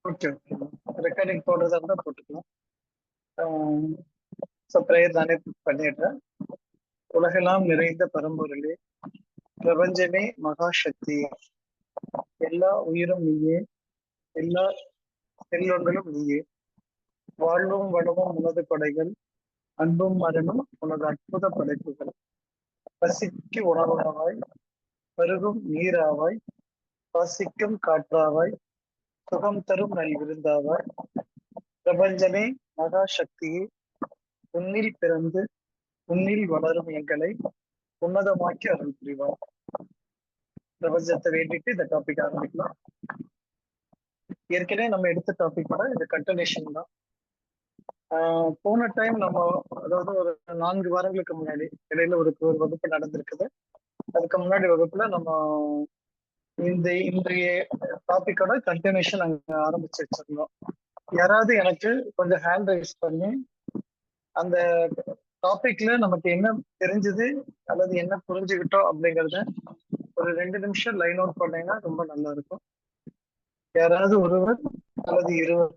Okay, okay. Recording போடுறதா இருந்தா போட்டுக்கலாம். ஸோ ப்ரேயர் நானே பண்ணிடுறேன். உலகெல்லாம் நிறைந்த பரம்பொருளே, பிரபஞ்சமே, மகாசக்தி, எல்லா உயிரும் நீயே, எல்லா செல்வங்களும் நீயே, வாழ்வும் வளமும் உனது கொடைகள், அன்பும் மரணும் உனது அற்புத படைப்புகள். பசிக்கு உணவாவாய், பருகும் நீராவாய், சுவாசிக்கும் காற்றாவாய், சுகம் தரும் நல் விருந்தாவாய், பிரபஞ்சமே, மகாசக்தியே, உன்னில் பிறந்து உன்னில் வளரும் எங்களை உன்னதமாக்கி அருள் புரிவார். பிரபஞ்சத்தை வேண்டிட்டு இந்த டாபிக் ஆரம்பிக்கலாம். ஏற்கனவே நம்ம எடுத்த டாபிக்கோட இது கண்டினியூஷன் தான். போன டைம் நம்ம, அதாவது ஒரு 4 வாரங்களுக்கு முன்னாடி இடையில ஒரு வகுப்பு நடந்திருக்குது. அதுக்கு முன்னாடி வகுப்புல நம்ம இன்றைய டாபிக்கோட கண்டினியூஷன் அங்க ஆரம்பிச்சு வச்சிருந்தோம். யாராவது எனக்கு கொஞ்சம் ஹேண்ட் ரைஸ் பண்ணி அந்த டாபிக்ல நமக்கு என்ன தெரிஞ்சது அல்லது என்ன புரிஞ்சுக்கிட்டோம் அப்படிங்கறத ஒரு 2 நிமிஷம் லைன் அவுட் பண்ணீங்கன்னா ரொம்ப நல்லா இருக்கும். யாராவது ஒருவர் அல்லது இருவர்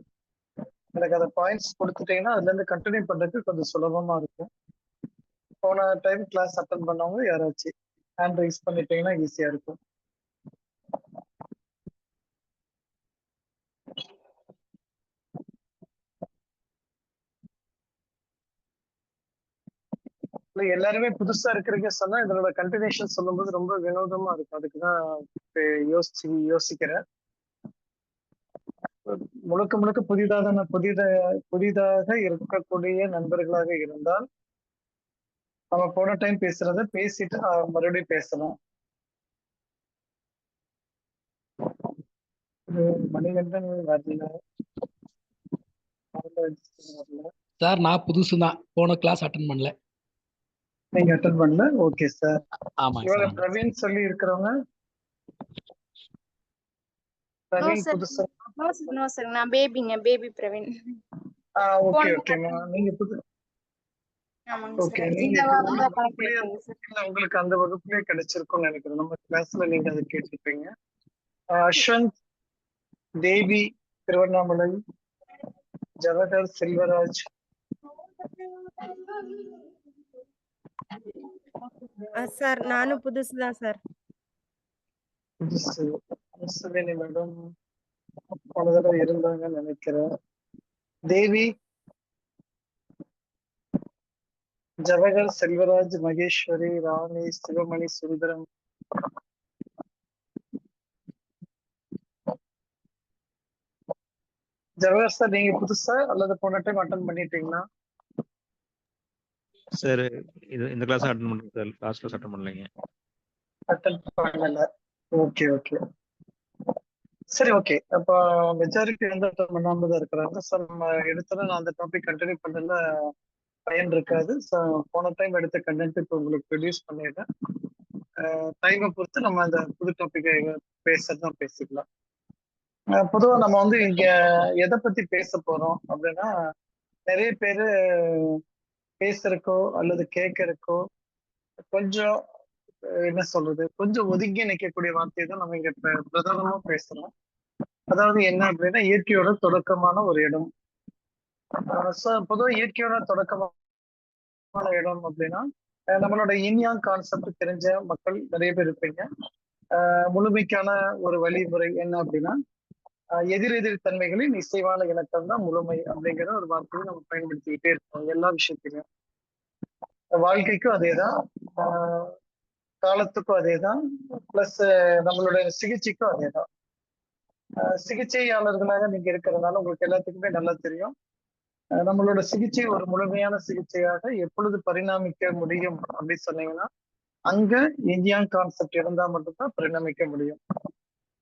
எனக்கு அந்த பாயிண்ட்ஸ் கொடுத்துட்டீங்கன்னா அதுல இருந்து கண்டினியூ பண்றதுக்கு கொஞ்சம் சுலபமா இருக்கும். போன டைம் கிளாஸ் அட்டன் பண்ணவங்க யாராச்சும் ஹேண்ட் ரைஸ் பண்ணிட்டீங்கன்னா ஈஸியா இருக்கும். எல்லாருமே புதுசா இருக்கிறீங்க சொன்னா இதனோட கண்டினியூஷன் சொல்லும்போது ரொம்ப வினோதமா இருக்கும். அதுக்குதான் யோசிக்கிறேன். முழுக்க முழுக்க புதிதாக இருக்கக்கூடிய நண்பர்களாக இருந்தால் நம்ம போன டைம் பேசுறத பேசிட்டு மறுபடியும் பேசலாம். மணிகண்டன் வரல. சார் நான் புதுசு தான், போன கிளாஸ் அட்டெண்ட் பண்ணல. நீங்க அட்டெண்ட் பண்ணல? Okay sir. ஆமா இவங்க சார். பிரவீன் சொல்லி இருக்கிறவங்க பிரவீன் புதுசா? நோ சார், நான் பேபி பிரவீன். ஓகே ஓகேமா. நீங்க புது ஓகே. நீங்க உங்களுக்கு அந்த வகுப்புலயே கிடைச்சிருக்கும்னு நினைக்கிறேன். நம்ம கிளாஸ்ல நீங்க அதை கேட்டிருப்பீங்க. அஸ்வந்த், தேவி திருவண்ணாமலை, ஜவஹர் செல்வராஜ். சார் நானும் புதுசுதான் சார். புதுசு மேடம் பல தடவை இருந்தாங்கன்னு நினைக்கிறேன். தேவி, ஜவஹர் செல்வராஜ், மகேஸ்வரி, ராணி, சிவமணி, சுந்தரம். ஜவஹர் சார் நீங்க புதுசா அல்லது போன டைம் அட்டன் பண்ணிட்டீங்களா? சார் இந்த கிளாஸ் அட்டெண்ட் பண்ணுங்க சார். லாஸ்ட் கிளாஸ் அட்டெண்ட் பண்ணலைங்க. அட்டெண்ட் பண்ணல. ஓகே ஓகே சரி. ஓகே, அப்ப மெஜாரிட்டி வந்து அட்டெண்ட் பண்ணாம தான் இருக்கிறாங்க. சார் நம்ம எடுத்தோன்னா நான் அந்த டாபிக் கண்டினியூ பண்ணல பயன் இருக்காது. போன டைம் எடுத்த கண்டென்ட் இப்போ உங்களுக்கு ப்ரொடியூஸ் பண்ணிடுறேன். டைமை பொறுத்து நம்ம அந்த புது டாபிக்கை பேசுறதுதான் பேசிக்கலாம். பொதுவா நம்ம வந்து இங்க எதை பத்தி பேச போறோம் அப்படின்னா, நிறைய பேரு பேசுறக்கோ அல்லது கேட்கறக்கோ கொஞ்சம் என்ன சொல்றது, கொஞ்சம் ஒதுங்கி நிற்கக்கூடிய வார்த்தையை தான் நம்ம இங்க பிரதானமா பேசுறோம். அதாவது என்ன அப்படின்னா, இயற்கையோட தொடக்கமான ஒரு இடம். பொதுவாக இயற்கையோட தொடக்கமான இடம் அப்படின்னா, நம்மளோட இன்யாங் கான்செப்ட் தெரிஞ்ச மக்கள் நிறைய பேர் இருப்பீங்க. முழுமைக்கான ஒரு வழிமுறை என்ன அப்படின்னா, எதிரெதிர் தன்மைகளின் இசைவான இணக்கம் தான் முழுமை அப்படிங்கிற ஒரு வார்த்தையை நம்ம பயன்படுத்திக்கிட்டே இருக்கோம் எல்லா விஷயத்திலும். வாழ்க்கைக்கும் அதேதான், காலத்துக்கும் அதேதான், பிளஸ் நம்மளுடைய சிகிச்சைக்கும் அதேதான். சிகிச்சையாளர்களாக நீங்க இருக்கிறதுனால உங்களுக்கு எல்லாத்துக்குமே நல்லா தெரியும், நம்மளோட சிகிச்சை ஒரு முழுமையான சிகிச்சையாக எப்பொழுது பரிணாமிக்க முடியும் அப்படின்னு சொன்னீங்கன்னா, அங்க இன்யாங் கான்செப்ட் இருந்தா மட்டும்தான் பரிணாமிக்க முடியும்.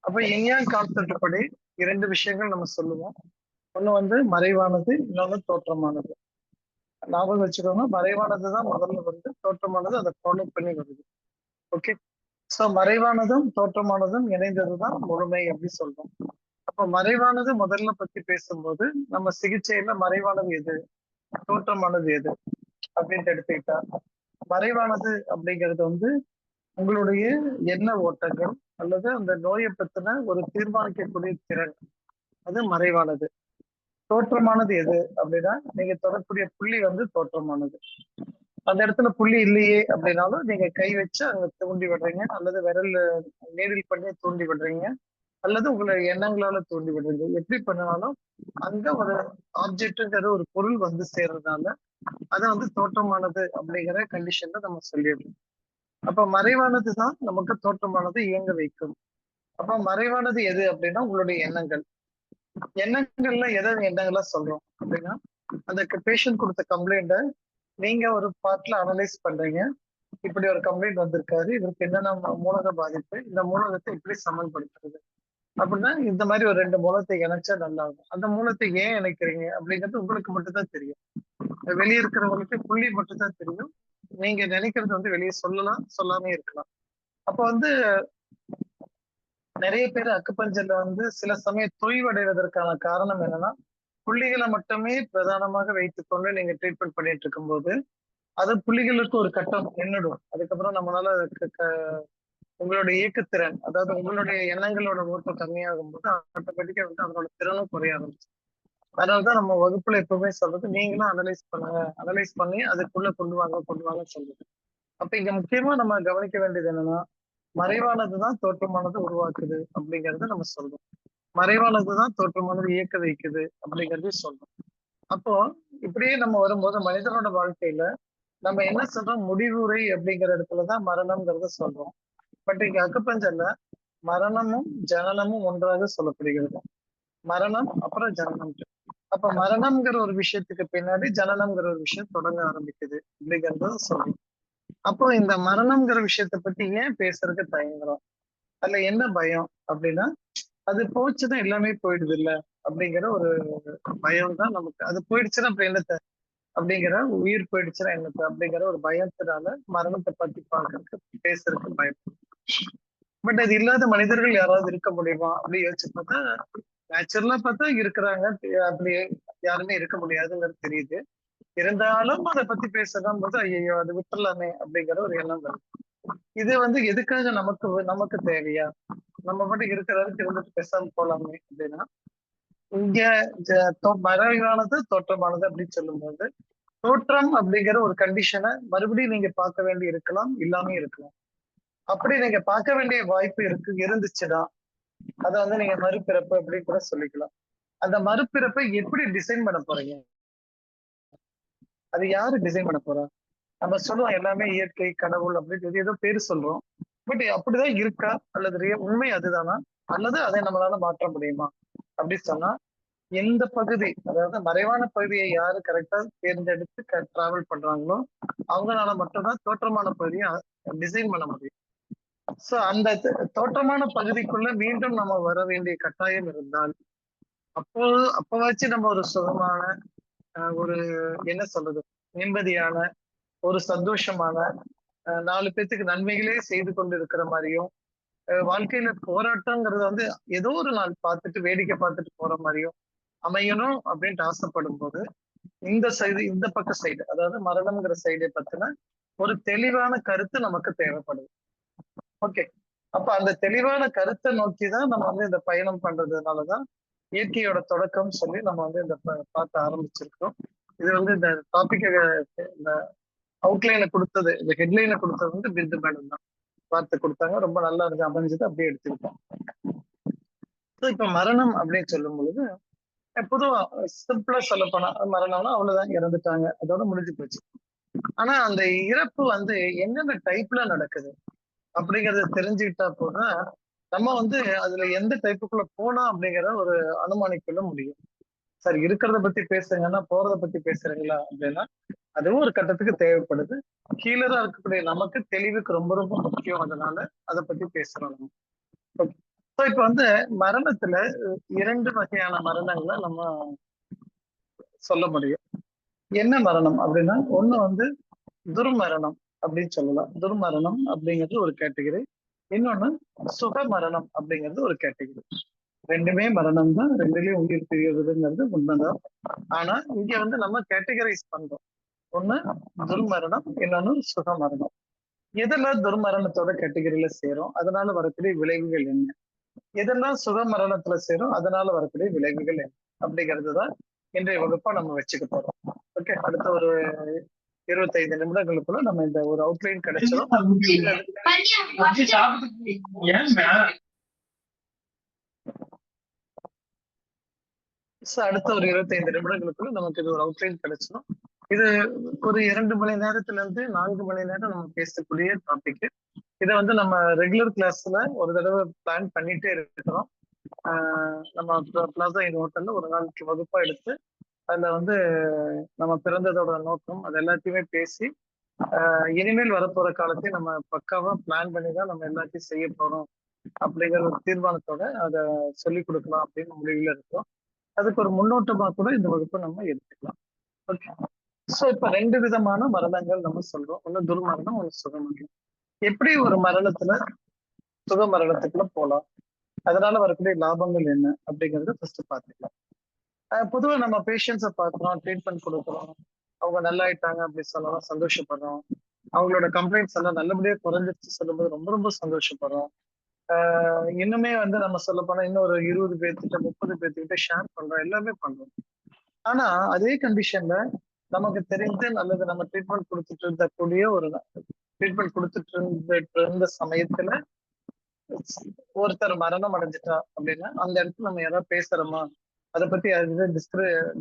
அப்ப இன்யாங் கான்செப்ட் படி 2 விஷயங்கள் நம்ம சொல்லுவோம். ஒண்ணு வந்து மறைவானது, இன்னொன்னு தோற்றமானது. ஞாபகம் வச்சுக்கோங்க, மறைவானதுதான் முதல்ல வருது, தோற்றமானது அதை ஃபாலோ பண்ணி வருது. ஓகே, சோ மறைவானதும் தோற்றமானதும் இணைந்ததுதான் முழுமை அப்படி சொல்றோம். அப்ப மறைவானது முதல்ல பத்தி பேசும்போது நம்ம சிகிச்சையில மறைவானது எது, தோற்றமானது எது அப்படின்ட்டு எடுத்துக்கிட்டா, மறைவானது அப்படிங்கிறது வந்து உங்களுடைய எண்ண ஓட்டங்கள் அல்லது அந்த நோயை பத்தின ஒரு தீர்மானிக்கக்கூடிய திறன். அது மறைவானது. தோற்றமானது எது அப்படின்னா நீங்க தொடக்கூடிய புள்ளி வந்து தோற்றமானது. அந்த இடத்துல புள்ளி இல்லையே அப்படின்னாலும் நீங்க கை வச்சு அங்க தூண்டி விடுறீங்க, அல்லது விரல் நீடில் பண்ணி தூண்டி விடுறீங்க, அல்லது உங்களுடைய எண்ணங்களால தூண்டி விடுறீங்க. எப்படி பண்ணினாலும் அங்க ஒரு ஆப்ஜெக்ட்ங்கிற ஒரு பொருள் வந்து சேர்றதுனால அதை வந்து தோற்றமானது அப்படிங்கிற கண்டிஷன்ல நம்ம சொல்லிடுறோம். அப்ப மறைவானது தான் நமக்கு தோற்றமானது இயங்க வைக்கும். அப்ப மறைவானது எது அப்படின்னா உங்களுடைய எண்ணங்கள். எண்ணங்கள்ல எதை எண்ணங்களா சொல்றோம் அப்படின்னா அந்த பேஷண்ட் கொடுத்த கம்ப்ளைண்ட நீங்க ஒரு பார்ட்ல அனலைஸ் பண்றீங்க. இப்படி ஒரு கம்ப்ளைண்ட் வந்திருக்காரு, இவருக்கு என்னென்ன மூலக பாதிப்பு, இந்த மூலகத்தை எப்படி சமன்படுத்துறது அப்படின்னா இந்த மாதிரி ஒரு 2 மூலத்தை இணைச்சா நல்லா இருக்கும். அந்த மூலத்தை ஏன் இணைக்கிறீங்க அப்படிங்கிறது உங்களுக்கு மட்டும் தான் தெரியும். வெளியே இருக்கிறவங்களுக்கு புள்ளி மட்டும் தான் தெரியும். நீங்க நினைக்கிறது வந்து வெளியே சொல்லலாம், சொல்லாமே இருக்கலாம். அப்ப வந்து நிறைய பேர் அக்குபஞ்சர்ல வந்து சில சமயம் தொய்வடைவதற்கான காரணம் என்னன்னா புள்ளிகளை மட்டுமே பிரதானமாக வைத்துக்கொண்டு நீங்க ட்ரீட்மெண்ட் பண்ணிட்டு இருக்கும்போது அது புள்ளிகளுக்கு ஒரு கட்டம் நின்றுடும். அதுக்கப்புறம் நம்மளால உங்களுடைய இயக்கத்திறன், அதாவது உங்களுடைய எண்ணங்களோட ஓட்டம் கம்மியாகும் போது ஆட்டோமேட்டிக்கா வந்து அதனோட திறனும் குறைய ஆரம்பிச்சு. அதனாலதான் நம்ம வகுப்புல எப்பவுமே சொல்றது நீங்களும் அனலைஸ் பண்ணுங்க, அனலைஸ் பண்ணி அதுக்குள்ள கொண்டு வாங்க சொல்றது. அப்ப இங்க முக்கியமா நம்ம கவனிக்க வேண்டியது என்னன்னா மறைவானதுதான் தோற்றமானது உருவாக்குது அப்படிங்கறத நம்ம சொல்றோம். மறைவானதுதான் தோற்றமானது இயக்க வைக்குது அப்படிங்கறதையும் சொல்றோம். அப்போ இப்படியே நம்ம வரும்போது மனிதனோட வாழ்க்கையில நம்ம என்ன சொல்றோம், முடிவுரை அப்படிங்கிற இடத்துலதான் மரணம்ங்கிறத சொல்றோம். பட் இங்க அக்குபஞ்சர்ல மரணமும் ஜனனமும் ஒன்றாக சொல்லப்படுகிறது. மரணம் அப்புறம் ஜனனம். அப்ப மரணம்ங்கிற ஒரு விஷயத்துக்கு பின்னாடி ஜனனம்ங்கிற ஒரு விஷயம் தொடங்க ஆரம்பிக்குது அப்படிங்கறத சொல்றோம். அப்போ இந்த மரணம்ங்கிற விஷயத்த பத்தி ஏன் பேசுறதுக்கு தயங்குறோம், அதுல என்ன பயம் அப்படின்னா அது போச்சுன்னா எல்லாமே போயிடுது இல்ல அப்படிங்கிற ஒரு பயம் தான் நமக்கு. அது போயிடுச்சுன்னா அப்புறம் என்னத்த அப்படிங்கிற, உயிர் போயிடுச்சுன்னா என்னத்த அப்படிங்கிற ஒரு பயத்தினால மரணத்தை பத்தி பார்க்கறதுக்கு பேசுறதுக்கு பயம். பட் அது இல்லாத மனிதர்கள் யாராவது இருக்க முடியுமா அப்படி யோசிச்சு பார்த்தா நேச்சுரலா பார்த்தா இருக்கிறாங்க. அப்படி யாருமே இருக்க முடியாதுங்கிறது தெரியுது. இருந்தாலும் அதை பத்தி பேசலாம் போது ஐயோ அது விட்டுறலாமே அப்படிங்கிற ஒரு எண்ணம் வருது. இது வந்து எதுக்காக நமக்கு தேவையா, நம்ம மட்டும் இருக்கிற வரைக்கும் இருந்துட்டு பேசாம போலாமே அப்படின்னா இங்க மறைவானது தோற்றமானது அப்படின்னு சொல்லும்போது தோற்றம் அப்படிங்கிற ஒரு கண்டிஷனை மறுபடியும் நீங்க பார்க்க வேண்டி இருக்கலாம், இல்லாம இருக்கலாம். அப்படி நீங்க பார்க்க வேண்டிய வாய்ப்பு இருந்துச்சுன்னா அதை வந்து நீங்க மறுபிறப்பு அப்படின்னு கூட சொல்லிக்கலாம். அந்த மறுபிறப்பை எப்படி டிசைன் பண்ண போறீங்க, அது யாரு டிசைன் பண்ண போறா? நம்ம சொல்லுவோம் எல்லாமே இயற்கை, கடவுள் அப்படின்னு ஏதோ பேரு சொல்றோம். பட் அப்படிதான் இருக்கா, அல்லது உண்மை அதுதானா, அல்லது அதை நம்மளால மாற்ற முடியுமா அப்படின்னு சொன்னா எந்த பகுதி, அதாவது மறைவான பகுதியை யாரு கரெக்டா தேர்ந்தெடுத்து டிராவல் பண்றாங்களோ அவங்களால மட்டும்தான் தோற்றமான பகுதியை டிசைன் பண்ண முடியும். சோ அந்த தோற்றமான பகுதிக்குள்ள மீண்டும் நம்ம வர வேண்டிய கட்டாயம் இருந்தால் அப்பவாச்சும் நம்ம ஒரு சுகமான ஒரு என்ன சொல்றது நிம்மதியான ஒரு சந்தோஷமான 4 பேத்துக்கு நன்மைகளே செய்து கொண்டு இருக்கிற மாதிரியும் வாழ்க்கையில போராட்டங்கிறது வந்து ஏதோ ஒரு நாள் பார்த்துட்டு வேடிக்கை பார்த்துட்டு போற மாதிரியும் அமையணும் அப்படின்ட்டு ஆசைப்படும் போது இந்த பக்க சைடு, அதாவது மரணம்ங்கிற சைடை பத்தின ஒரு தெளிவான கருத்து நமக்கு தேவைப்படுது. ஓகே, அப்ப அந்த தெளிவான கருத்தை நோக்கிதான் நம்ம வந்து இந்த பயணம் பண்றதுனாலதான் இயற்கையோட தொடக்கம் சொல்லி நம்ம வந்து இந்த பார்க்க ஆரம்பிச்சிருக்கோம். இது வந்து இந்த டாபிக் இந்த அவுட்லைனை கொடுத்தது, இந்த ஹெட்லைனை கொடுத்தது வந்து பிந்து மேடம் தான் வார்த்தை கொடுத்தாங்க. ரொம்ப நல்லா இருக்கு, அமைஞ்சது அப்படியே எடுத்துக்கிட்டோம். இப்ப மரணம் அப்படின்னு சொல்லும் பொழுது பொதுவா சிம்பிளா சொல்ல போனா மரணம்னா அவ்வளவுதான், இறந்துட்டாங்க, அதோட முடிஞ்சு போச்சு. ஆனா அந்த இறப்பு வந்து என்னென்ன டைப்ல நடக்குது அப்படிங்கறத தெரிஞ்சுக்கிட்டா போத நம்ம வந்து அதுல எந்த டைப்புக்குள்ள போனா அப்படிங்கிற ஒரு அனுமானிக்கொள்ள முடியும். சார் இருக்கிறத பத்தி பேசுங்கன்னா போறத பத்தி பேசுறீங்களா அப்படின்னா அதுவும் ஒரு கட்டத்துக்கு தேவைப்படுது. கீழதான் இருக்கக்கூடிய நமக்கு தெளிவுக்கு ரொம்ப ரொம்ப முக்கியம். அதனால அதை பத்தி பேசுறோம் நம்ம. இப்ப வந்து மரணத்துல 2 வகையான மரணங்களை நம்ம சொல்ல முடியும். என்ன மரணம் அப்படின்னா ஒண்ணு வந்து துர்மரணம் அப்படின்னு சொல்லலாம். துர்மரணம் அப்படிங்கிறது ஒரு கேட்டகரி. இன்னொன்னு சுக மரணம் அப்படிங்கிறது ஒரு கேட்டகரி. ரெண்டுமே மரணம் தான், ரெண்டுலயும் உயிர் பிரிவதுங்கிறது உண்மைதான். ஆனா இங்க வந்து நம்ம கேட்டகரைஸ் பண்றோம். ஒண்ணு துர்மரணம், இன்னொன்னு சுக மரணம். எதுல துர்மரணத்தோட கேட்டகரியில சேரும், அதனால வரக்கூடிய விளைவுகள் என்ன, இதெல்லாம் சுக மரணத்துல சேரும், அதனால வரக்கூடிய விளைவுகள் என்ன அப்படிங்கிறது தான் இன்றைய வகுப்பா நம்ம வச்சுக்க போறோம். ஓகே, அடுத்த ஒரு 25 நிமிடங்களுக்குள்ள நம்ம இந்த ஒரு அவுட்லைன் கிடைச்சிடும். அடுத்த ஒரு 25 நிமிடங்களுக்குள்ள நமக்கு இது ஒரு அவுட்லைன் கிடைச்சிடும். இது ஒரு 2 மணி நேரத்துல இருந்து 4 மணி நேரம் நம்ம பேசக்கூடிய டாபிக். இதை வந்து நம்ம ரெகுலர் கிளாஸ்ல ஒரு தடவை பிளான் பண்ணிட்டே இருக்கிறோம். நம்ம பிளாசா இந்த ஹோட்டல்ல ஒரு நாளைக்கு வகுப்பா எடுத்து அதுல வந்து நம்ம பிறந்ததோட நோக்கம் அது எல்லாத்தையுமே பேசி இனிமேல் வரப்போற காலத்தையும் நம்ம பக்காவா பிளான் பண்ணி தான் நம்ம எல்லாத்தையும் செய்ய போறோம் அப்படிங்கிற ஒரு தீர்மானத்தோட அதை சொல்லிக் கொடுக்கலாம் அப்படின்னு முடிவுல இருக்கோம். அதுக்கு ஒரு முன்னோட்டமா கூட இந்த வகுப்பை நம்ம எடுத்துக்கலாம். ஓகே, ஸோ இப்ப 2 விதமான மரணங்கள் நம்ம சொல்றோம். ஒண்ணு துர்மரணம், ஒண்ணு சுகமரணம். எப்படி ஒரு மரணத்துல சுக மரணத்துக்குள்ள போலாம், அதனால வரக்கூடிய லாபங்கள் என்ன அப்படிங்கறத ஃபர்ஸ்ட் பாத்துக்கலாம். பொதுவா நம்ம பேஷண்ட்ஸை பார்க்கிறோம், ட்ரீட்மெண்ட் கொடுக்குறோம், அவங்க நல்லாயிட்டாங்க அப்படி சொல்லலாம், சந்தோஷப்படுறோம். அவங்களோட கம்ப்ளைண்ட்ஸ் எல்லாம் நல்லபடியா குறைஞ்சிருச்சு சொல்லும்போது ரொம்ப ரொம்ப சந்தோஷப்படுறோம். இன்னுமே வந்து நம்ம சொல்ல போனா இன்னும் ஒரு 20 பேர்த்திட்ட 30 பேர்த்திட்ட ஷேர் பண்றோம், எல்லாமே பண்றோம். ஆனா அதே கண்டிஷன்ல நமக்கு தெரிந்து நல்லது நம்ம ட்ரீட்மெண்ட் கொடுத்துட்டு இருந்தக்கூடிய ஒரு ட்ரீட்மெண்ட் கொடுத்துட்டு இருந்த சமயத்துல ஒருத்தர் மரணம் அடைஞ்சிட்டா அப்படின்னா அந்த இடத்துல நம்ம யாராவது பேசுறோமா, அதை பத்தி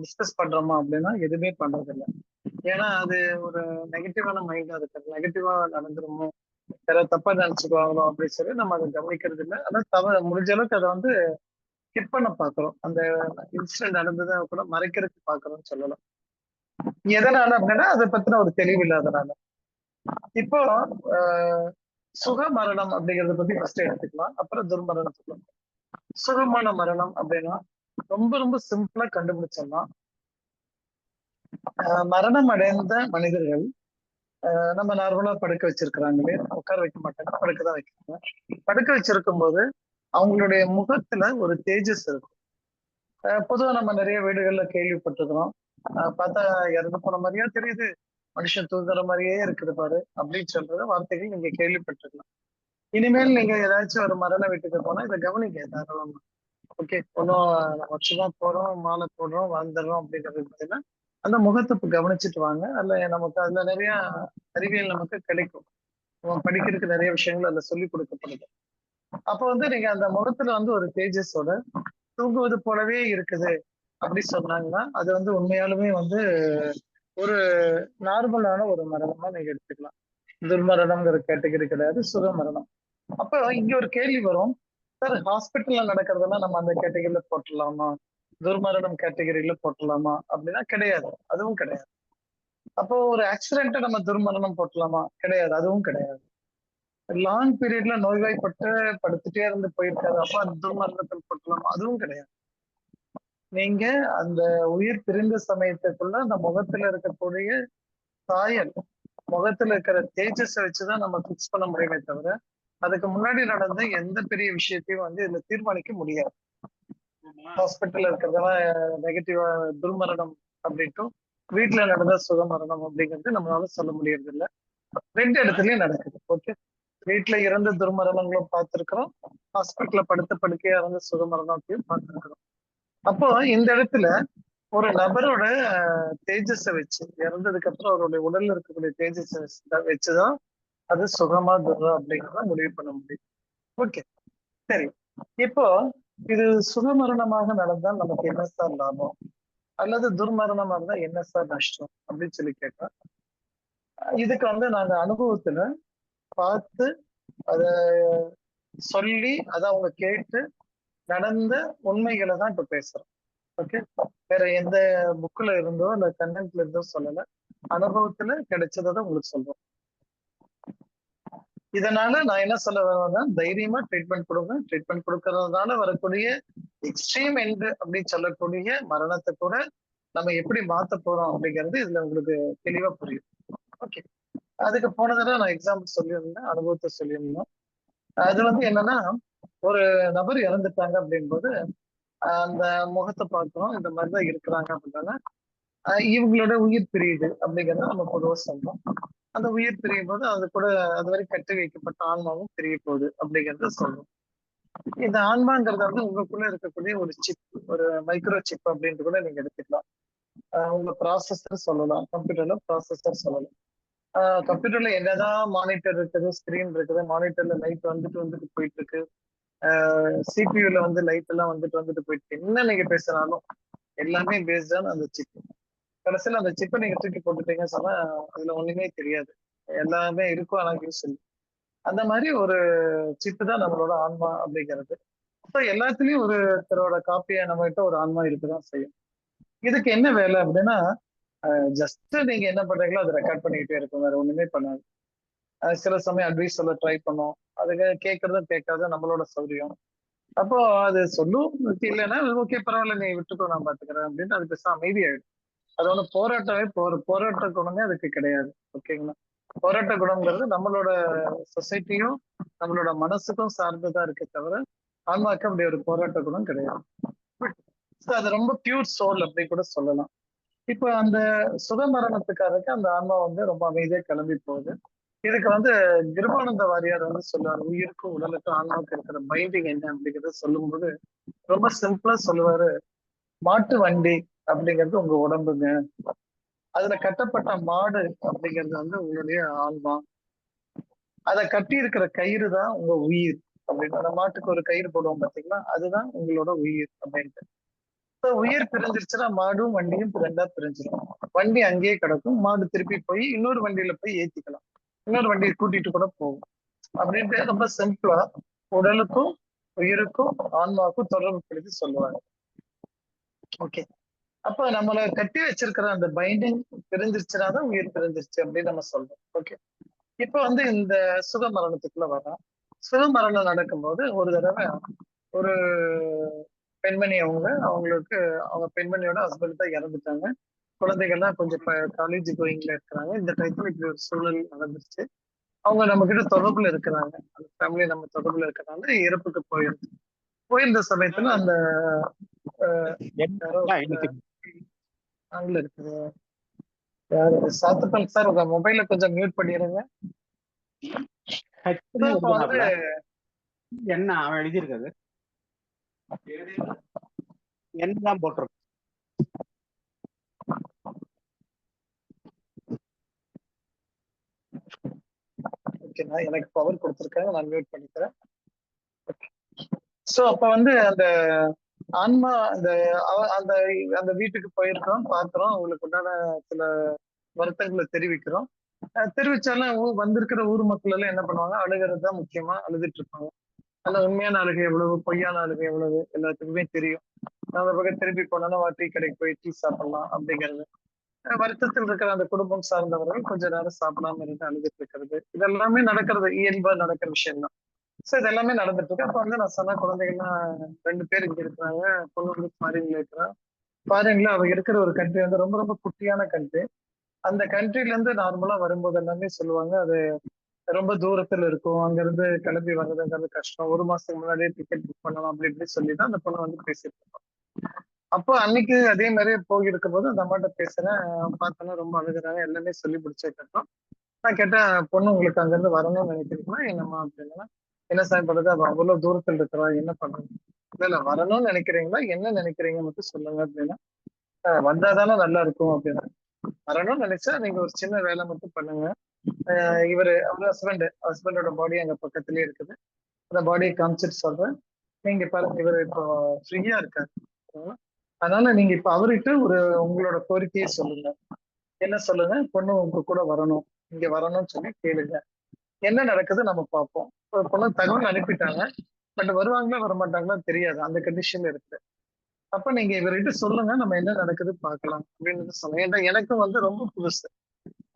டிஸ்கஸ் பண்றோமா அப்படின்னா எதுவுமே பண்றது இல்லை. ஏன்னா அது ஒரு நெகட்டிவான மைண்டா இருக்கு, நெகட்டிவா நடந்துருமோ, யாராவது தப்பா நினைச்சுக்குவாங்களோ அப்படின்னு சொல்லி நம்ம அதை கவனிக்கிறது இல்லை. அதான் முடிஞ்ச அளவுக்கு அதை வந்து ஸ்கிப் பண்ண பாக்குறோம். அந்த இன்சிடென்ட் நடந்ததை கூட மறைக்கிறதுக்கு பாக்குறோம்னு சொல்லலாம். எதனால அப்படின்னா அதை பத்தின ஒரு தெளிவு இல்லாதனால. இப்போ சுக மரணம் அப்படிங்கறத பத்தி ஃபர்ஸ்ட் எடுத்துக்கலாம், அப்புறம் துர்மரணத்துக்கு. சுகமான மரணம் அப்படின்னா ரொம்ப ரொம்ப சிம்பிளா கண்டுபிடிச்சிடலாம். மரணம் அடைந்த மனிதர்கள் நம்ம நார்மலா படுக்க வச்சிருக்கிறாங்களே, உட்கார வைக்க மாட்டாங்க, படுக்கதான் வைக்கிறாங்க. படுக்க வச்சிருக்கும் போது அவங்களுடைய முகத்துல ஒரு தேஜஸ் இருக்கும். பொதுவா நம்ம நிறைய வீடுகள்ல கேள்விப்பட்டிருக்கிறோம், பார்த்தா இறந்து போன மாதிரியா தெரியுது, மனுஷன் தூங்குற மாதிரியே இருக்குது பாரு அப்படின்னு சொல்ற வார்த்தைகள் நீங்க கேள்விப்பட்டிருக்கலாம். இனிமேல் நீங்க ஏதாச்சும் ஒரு மரண வீட்டுக்கு போனா இதை கவனிக்க தாராளமா. ஓகே, ஒன்னும் நம்ம சும்மா போறோம், மாலை போடுறோம், வாழ்ந்துடுறோம் அப்படிங்கிறது பார்த்தீங்கன்னா அந்த முகத்தை கவனிச்சுட்டு வாங்க. அதுல நமக்கு அதுல நிறைய அறிவியல் நமக்கு கிடைக்கும். படிக்கிறதுக்கு நிறைய விஷயங்கள் அதுல சொல்லி கொடுக்கப்படுது. அப்ப வந்து நீங்க அந்த முகத்துல வந்து ஒரு தேஜஸோட தூங்குவது போலவே இருக்குது அப்படி சொன்னாங்கன்னா அது வந்து உண்மையாலுமே வந்து ஒரு நார்மலான ஒரு மரணமா நீங்க எடுத்துக்கலாம். துர்மரணம்ங்கிற கேட்டகரி கிடையாது, சுக மரணம். அப்ப இங்க ஒரு கேள்வி வரும், சார் ஹாஸ்பிட்டல்ல நடக்கிறதெல்லாம் நம்ம அந்த கேட்டகரியில போட்டுடலாமா, துர்மரணம் கேட்டகரியில போட்டலாமா அப்படின்னா கிடையாது, அதுவும் கிடையாது. அப்போ ஒரு ஆக்சிடென்ட்டை நம்ம துர்மரணம் போட்டலாமா, கிடையாது, அதுவும் கிடையாது. லாங் பீரியட்ல நோய்வாய்ப்பட்டு படுத்துட்டே இருந்து போயிருக்காரு, அப்ப அந்த துர்மரணத்தில் போட்டலாமா, அதுவும் கிடையாது. நீங்க அந்த உயிர் பிரிந்த சமயத்துக்குள்ள அந்த முகத்துல இருக்கக்கூடிய சாயல், முகத்துல இருக்கிற தேஜஸை வச்சுதான் நம்ம பிக்ஸ் பண்ண முடியுமே தவிர அதுக்கு முன்னாடி நடந்த எந்த பெரிய விஷயத்தையும் வந்து இதுல தீர்மானிக்க முடியாது. ஹாஸ்பிட்டல்ல இருக்கிறதெல்லாம் நெகட்டிவா துர்மரணம் அப்படின்ட்டும், வீட்டுல நடந்த சுகமரணம் அப்படிங்கிறது நம்மளால சொல்ல முடியறது இல்லை. 2 இடத்துலயும் நடக்குது. ஓகே, வீட்டுல இறந்த துர்மரணங்களும் பார்த்திருக்கிறோம், ஹாஸ்பிட்டல்ல படுத்த படுக்கையா இறந்த சுகமரணத்தையும் பார்த்திருக்கிறோம். அப்போ இந்த இடத்துல ஒரு நபரோட தேஜஸை வச்சு, இறந்ததுக்கு அப்புறம் அவருடைய உடல்ல இருக்கக்கூடிய தேஜஸை வச்சுதான் அது சுகமா துர்ரா அப்படிங்கிறத முடிவு பண்ண முடியும். ஓகே, சரி. இப்போ இது சுகமரணமாக நடந்தால் நமக்கு என்ன சார் லாபம், அல்லது துர்மரணமா இருந்தா என்ன சார் நஷ்டம் அப்படின்னு சொல்லி கேட்டா, இதுக்கு வந்து நாங்க அனுபவத்துல பார்த்து அத சொல்லி அதை அவங்க கேட்டு நடந்த உண்மைகளை தான் இப்ப பேசுறோம். ஓகே, வேற எந்த புக்ல இருந்தோ இல்ல கண்டென்ட்ல இருந்தோ சொல்லல, அனுபவத்துல கிடைச்சதை உங்களுக்கு சொல்றோம். இதனால நான் என்ன சொல்ல வரேன்னா, தைரியமா ட்ரீட்மெண்ட் கொடுங்க. ட்ரீட்மெண்ட் கொடுக்கறதுனால வரக்கூடிய எக்ஸ்ட்ரீம் எண்ட் அப்படின்னு சொல்லக்கூடிய மரணத்தை கூட நம்ம எப்படி மாத்த போறோம் அப்படிங்கிறது இதுல உங்களுக்கு தெளிவா புரியும். ஓகே, அதுக்கு போன தடவை நான் எக்ஸாம்பிள் சொல்லியிருந்தேன், அனுபவத்தை சொல்லியிருந்தோம். அது வந்து என்னன்னா, ஒரு நபர் இறந்துட்டாங்க அப்படின்போது அந்த முகத்தை பார்க்கிறோம், இந்த மாதிரிதான் இருக்கிறாங்க அப்படின்னா இவங்களோட உயிர் பிரியுது அப்படிங்கிறத நம்ம பொதுவாக சொல்றோம். அந்த உயிர் பிரியும் போது அது கூட அது வரை கட்டி வைக்கப்பட்ட ஆன்மாவும் பிரிய போகுது அப்படிங்கிறத சொல்றோம். இந்த ஆன்மாங்கிறது வந்து உங்களுக்குள்ள இருக்கக்கூடிய ஒரு சிப், ஒரு மைக்ரோ சிப் அப்படின்ட்டு கூட நீங்க எடுத்துக்கலாம். உங்க ப்ராசஸர் சொல்லலாம், கம்ப்யூட்டர்ல ப்ராசஸர் சொல்லலாம். கம்ப்யூட்டர்ல என்னதான் மானிட்டர் இருக்குது, ஸ்கிரீன் இருக்குது, மானிட்டர்ல லைட் வந்துட்டு வந்துட்டு போயிட்டு இருக்கு, சிபியூல வந்து லைட் எல்லாம் வந்துட்டு வந்துட்டு போயிட்டு இருக்கு. என்ன நீங்க பேசுறாலும் எல்லாமே பேஸ்ட் ஆன் அந்த சிப். கடைசியில அந்த சிப்பை நீங்க தூக்கி போட்டுட்டீங்கன்னு சொன்னா அதுல ஒண்ணுமே தெரியாது. எல்லாமே இருக்கும், ஆனா யூஸ் இல்லை. அந்த மாதிரி ஒரு சிப்பு தான் நம்மளோட ஆன்மா அப்படிங்கிறது. இப்போ எல்லாத்துலயும் ஒருத்தரோட காப்பியா நம்ம கிட்ட ஒரு ஆன்மா இருக்குதான் செய்யும். இதுக்கு என்ன வேலை அப்படின்னா, ஜஸ்ட் நீங்க என்ன பண்றீங்களோ அதை ரெக்கார்ட் பண்ணிக்கிட்டே இருக்கும், வேற ஒண்ணுமே பண்ணாது. சில சமயம் அட்வைஸ் சொல்ல ட்ரை பண்ணும், அதுக்கு கேட்கறதும் கேட்காத நம்மளோட சௌரியம். அப்போ அது சொல்லும், இல்லைன்னா ஓகே பரவாயில்ல நீ விட்டுக்கோ நான் பாத்துக்கிறேன் அப்படின்னு அது பேச அமைதியாயிடும். அது ஒண்ணு போராட்டமே போராட்ட குணமே அதுக்கு கிடையாது. ஓகேங்களா? போராட்ட குணம்ங்கிறது நம்மளோட சொசைட்டியும் நம்மளோட மனசுக்கும் சார்ந்துதான் இருக்கே தவிர ஆன்மாக்கு அப்படி ஒரு போராட்ட குணம் கிடையாது. So அது ரொம்ப பியூர் சோல் அப்படி கூட சொல்லலாம். இப்ப அந்த சுகமரணத்துக்காரருக்கு அந்த ஆன்மா வந்து ரொம்ப அமைதியா கிளம்பி போகுது. இதுக்கு வந்து கிருபானந்த வாரியார் வந்து சொல்லுவார், உயிருக்கும் உடலுக்கும் ஆன்மாவுக்கு இருக்கிற பைண்டிங் என்ன அப்படிங்கறத சொல்லும்போது ரொம்ப சிம்பிளா சொல்லுவாரு. மாட்டு வண்டி அப்படிங்கிறது உங்க உடம்புங்க, அதுல கட்டப்பட்ட மாடு அப்படிங்கிறது வந்து உங்களுடைய ஆன்மா, அதை கட்டி இருக்கிற கயிறு தான் உங்க உயிர் அப்படின்னு. அந்த மாட்டுக்கு ஒரு கயிறு போடுவோம் பாத்தீங்களா, அதுதான் உங்களோட உயிர் அப்படின்ட்டு. இப்ப உயிர் பிரிஞ்சிருச்சுன்னா மாடும் வண்டியும் ரெண்டா பிரிஞ்சிடும். வண்டி அங்கேயே கிடக்கும், மாடு திருப்பி போய் இன்னொரு வண்டியில போய் ஏத்திக்கலாம், இன்னொரு வண்டியை கூட்டிட்டு கூட போகும். அப்படின்ட்டு ரொம்ப சிம்பிளா உடலுக்கும் உயிருக்கும் ஆன்மாவுக்கும் தொடர்பு படுத்தி சொல்லுவாங்க. ஓகே. அப்ப நம்மள கட்டி வச்சிருக்கிற அந்த பைண்டிங் பிரிஞ்சிருச்சுன்னா தான் உயிர் பிரிஞ்சிருச்சு அப்படின்னு நம்ம சொல்றோம். ஓகே. இப்ப வந்து இந்த சுக மரணத்துக்குள்ள வரோம். சுக மரணம் நடக்கும்போது ஒரு தடவை ஒரு பெண்மணி அவங்களுக்கு அவங்க பெண்மணியோட ஹஸ்பண்ட் தான் இறந்துட்டாங்க. குழந்தைகள்லாம் கொஞ்சம் காலேஜ் கோயிங்ல இருக்கிறாங்க. இந்த டயத்துல இப்படி ஒரு சூழல் நடந்துருச்சு. அவங்க நம்ம கிட்ட தொடர்புல இருக்கிறாங்க, அந்த ஃபேமிலி நம்ம தொடர்புல இருக்கிறனால இறப்புக்கு போயிருக்கு. போயிருந்த சமயத்துல அந்த யாரோ ஆங்கில இருக்குது, யாரு சாத்துப்பல் சார், உங்க மொபைல கொஞ்சம் மியூட் பண்ணிடுங்க. இப்ப வந்து என்ன அவன் எழுதியிருக்காது, என்னதான் போட்டிருக்கான். ஓகேண்ணா, எனக்கு பவர் கொடுத்துருக்காங்க, நான் மியூட் பண்ணிக்கிறேன். சோ அப்ப வந்து அந்த ஆன்மா அந்த அந்த அந்த வீட்டுக்கு போயிருக்கிறோம், பாக்குறோம், அவங்களுக்கு உண்டான சில வருத்தங்களை தெரிவிக்கிறோம். தெரிவிச்சாலும் வந்திருக்கிற ஊர் மக்கள் எல்லாம் என்ன பண்ணுவாங்க, அழுகிறது தான் முக்கியமா அழுதுட்டு இருப்பாங்க. ஆனா உண்மையான அழுகை எவ்வளவு, பொய்யான அழுகை எவ்வளவு எல்லாத்துக்குமே தெரியும். அந்த பக்கம் திருப்பி போனோம்னா டீ கடைக்கு போய் டீ சாப்பிடலாம் அப்படிங்கிறது. வருத்தத்தில் இருக்கிற அந்த குடும்பம் சார்ந்தவர்கள் கொஞ்ச நேரம் சாப்பிடாம இருந்து அழுதுட்டு இருக்கிறது, இதெல்லாமே நடக்கிறது, இயல்பா நடக்கிற விஷயம் தான். சோ இது எல்லாமே நடந்துட்டு இருக்கு. அப்ப வந்து நான் சொன்ன குழந்தைகள்லாம் 2 பேர் இங்க இருக்கிறாங்க, பொண்ணு வந்து ஃபாரின்ல இருக்கிறா. ஃபாரின்ல அவ இருக்கிற ஒரு கண்ட்ரி வந்து ரொம்ப ரொம்ப குட்டியான கண்ட்ரி. அந்த கண்ட்ரில இருந்து நார்மலா வரும்போது எல்லாமே சொல்லுவாங்க, அது ரொம்ப தூரத்துல இருக்கும், அங்க இருந்து கிளம்பி வர்றதுங்கிறது கஷ்டம், 1 மாசத்துக்கு முன்னாடியே டிக்கெட் புக் பண்ணணும் அப்படி இப்படி சொல்லிதான் அந்த பொண்ணு வந்து பேசிட்டு இருக்கோம். அப்போ அன்னைக்கு அதே மாதிரி போயிருக்கும் போது அந்த அம்மாட்ட பேசுறேன், பார்த்தோன்னா ரொம்ப அழுகுறாங்க, எல்லாமே சொல்லி பிடிச்சதுக்கப்புறம் நான் கேட்டேன், பொண்ணு உங்களுக்கு அங்க இருந்து வரணும்னு நினைக்கிறீங்களா என்னம்மா அப்படின்னா, என்ன சார் பண்றது, அவ அவ்வளவு தூரத்துல இருக்கிறா, என்ன பண்றது, இல்ல இல்ல வரணும்னு நினைக்கிறீங்களா, என்ன நினைக்கிறீங்க மட்டும் சொல்லுங்க அப்படின்னா, வந்தாதானே நல்லா இருக்கும் அப்படின்னா, வரணும்னு நினைச்சா நீங்க ஒரு சின்ன வேலை மட்டும் பண்ணுங்க. அவங்க ஹஸ்பண்டோட பாடி அங்க பக்கத்துலயே இருக்குது, அந்த பாடியை காமிச்சிட்டு சொல்றேன். நீங்க பாருங்க, இவர் இப்போ ஃப்ரீயா இருக்காரு, அதனால நீங்க இப்ப அவர்கிட்ட உங்களோட கோரிக்கையை சொல்லுங்க. என்ன சொல்லுங்க, பொண்ணு உங்க கூட வரணும், இங்க வரணும்னு சொல்லி கேளுங்க, என்ன நடக்குது நம்ம பார்ப்போம். பொண்ணு தகவல் அனுப்பிட்டாங்க, பட் வருவாங்களா வரமாட்டாங்களா தெரியாது, அந்த கண்டிஷன்ல இருக்கு. அப்ப நீங்க இவர்கிட்ட சொல்லுங்க, நம்ம என்ன நடக்குது பார்க்கலாம் அப்படின்னு சொன்னேன். ஏன்னா எனக்கும் வந்து ரொம்ப புதுசு,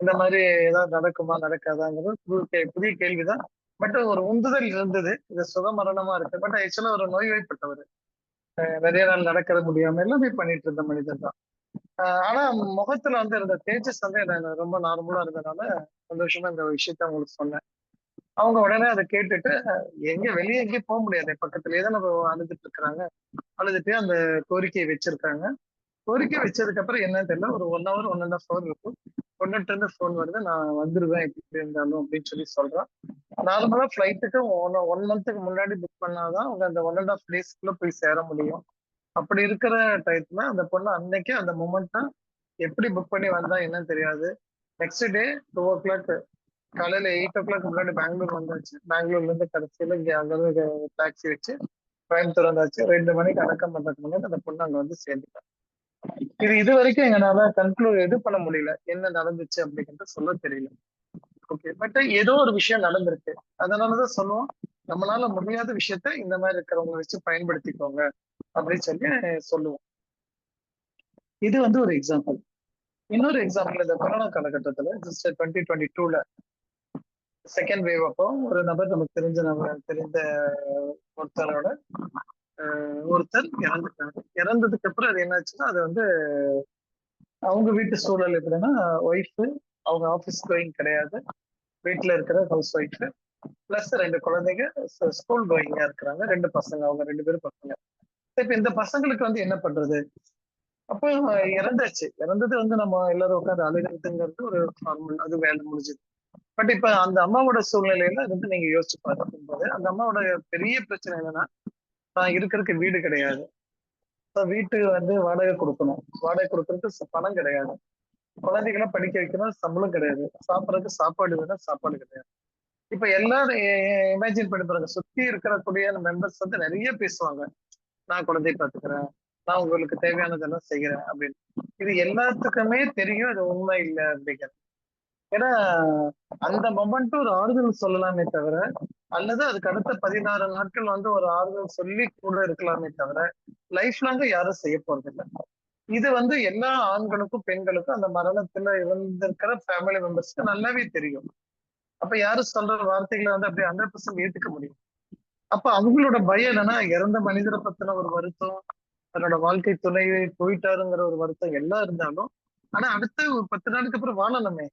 இந்த மாதிரி ஏதாவது நடக்குமா நடக்காதாங்கிறது புதிய கேள்விதான். பட் ஒரு உந்துதல் இருந்தது, இது சுகமரணமா இருக்கு. பட் ஆக்சுவலா ஒரு நோய்வாய்ப்பட்டவர், நிறைய நாள் நடக்க முடியாம எல்லாமே பண்ணிட்டு இருந்த மனிதர் தான். ஆனா முகத்துல வந்து இருந்த தேஜஸ் வந்து எனக்கு ரொம்ப நார்மலா இருந்ததுனால சந்தோஷமா இந்த விஷயத்த அவங்களுக்கு சொன்னேன். அவங்க உடனே அதை கேட்டுட்டு, எங்க வெளியே எங்கேயும் போக முடியாது, பக்கத்துலயே தான் நம்ம அழுதுட்டு இருக்கிறாங்க, அழுதுட்டு அந்த கோரிக்கையை வச்சிருக்காங்க. கோரிக்கை வச்சதுக்கு அப்புறம் என்னன்னு தெரியல, ஒரு 1 hour 1.5 hour இருக்கும். பொண்ணுகிட்ட இருந்து ஃபோன் வருது, நான் வந்துருவேன் எப்படி இருந்தாலும் அப்படின்னு சொல்றான். நார்மலா ஃபிளைட்டுக்கு ஒன் மந்த்துக்கு முன்னாடி புக் பண்ணாதான் அவங்க அந்த 1.5 daysக்குள்ள போய் சேர முடியும். அப்படி இருக்கிற டயத்துல அந்த பொண்ணு அன்னைக்கே அந்த மொமெண்ட்டா எப்படி புக் பண்ணி வந்தா என்னன்னு தெரியாது. நெக்ஸ்ட் டே 2 o'clock காலையில 8 o'clock முன்னாடி பெங்களூர் வந்தாச்சு. பெங்களூர்ல இருந்து கடைசியில இங்க அங்கிருந்து டாக்ஸி வச்சு கோயம்புத்தூர் வந்தாச்சு. 2 மணிக்கு அடக்கம் பண்றதுக்கு முன்னாடி அந்த பொண்ணு அங்க வந்து சேர்ந்துட்டான். இது வரைக்கும் எங்களால இது பண்ண முடியல, என்ன நடந்துச்சு அப்படிங்கிறது சொல்ல தெரியல. ஓகே, பட் ஏதோ ஒரு விஷயம் நடந்திருக்கு. அதனாலதான் சொல்லுவோம், நம்மளால முடியாத விஷயத்த இந்த மாதிரி இருக்கிறவங்க வச்சு பயன்படுத்திக்கோங்க அப்படின்னு சொல்லி சொல்லுவோம். இது வந்து ஒரு எக்ஸாம்பிள். இன்னொரு எக்ஸாம்பிள், இந்த கொரோனா காலகட்டத்துல ஜஸ்ட் 2022ல செகண்ட் வேவ் அப்போ ஒரு நபர் நமக்கு தெரிந்த ஒருத்தரோட ஒருத்தர் இறந்துட்டாங்க. இறந்ததுக்கு அப்புறம் அது என்னாச்சுன்னா, அது வந்து அவங்க வீட்டு சூழல் எப்படின்னா, ஒய்ஃப் அவங்க ஆபீஸ் கோயிங் கிடையாது, வீட்டுல இருக்கிற ஹவுஸ் ஒய்ஃப் பிளஸ் 2 குழந்தைங்க ஸ்கூல் கோயிங்கா இருக்கிறாங்க. 2 பசங்க, அவங்க 2 பேரும் பசங்க. இப்ப இந்த பசங்களுக்கு வந்து என்ன பண்றது? அப்போ இறந்தாச்சு. இறந்தது வந்து நம்ம எல்லாரும் உட்காந்து அழுகிறதுங்கிறது ஒரு ஃபார்மல், அது வேலை முடிஞ்சது. பட் இப்ப அந்த அம்மாவோட சூழ்நிலையில இருந்து நீங்க யோசிச்சு பார்க்கும்போது, அந்த அம்மாவோட பெரிய பிரச்சனை என்னன்னா, தான் இருக்கிறதுக்கு வீடு கிடையாது. வீட்டுக்கு வந்து வாடகை கொடுக்கணும். வாடகை கொடுக்கறதுக்கு பணம் கிடையாது. குழந்தைகளை படிக்க வைக்கணும், சம்பளம் கிடையாது. சாப்பிடறதுக்கு சாப்பாடு வேணும், சாப்பாடு கிடையாது. இப்ப எல்லாரும் இமேஜின் பண்ணி பாருங்க, சுத்தி இருக்கக்கூடிய மெம்பர்ஸ் வந்து நிறைய பேசுவாங்க, நான் குழந்தைய பாத்துக்கிறேன், நான் உங்களுக்கு தேவையானதெல்லாம் செய்யறேன் அப்படின்னு. இது எல்லாத்துக்குமே தெரியும் இது உண்மை இல்லை அப்படிங்கிறது. ஏன்னா அந்த மொமெண்ட்டும் ஒரு ஆறுதல் சொல்லலாமே தவிர, அல்லது அதுக்கு அடுத்த 16 நாட்கள் வந்து ஒரு ஆறுதல் சொல்லி கூட இருக்கலாமே தவிர, லைஃப் லாங்க யாரும் செய்ய போறது இல்லை. இது வந்து எல்லா ஆண்களுக்கும் பெண்களுக்கும் அந்த மரணத்துல இருந்திருக்கிற ஃபேமிலி மெம்பர்ஸ்க்கு நல்லாவே தெரியும். அப்ப யாரும் சொல்ற வார்த்தைகளை வந்து அப்படியே 100% ஏத்துக்க முடியும். அப்ப அவங்களோட பயம் என்னன்னா, இறந்த மனிதரை பத்தின ஒரு வருத்தம், தன்னோட வாழ்க்கை துணை போயிட்டாருங்கிற ஒரு வருத்தம் எல்லாம் இருந்தாலும், ஆனா அடுத்த ஒரு 10 நாளுக்கு அப்புறம் வாழணுமே,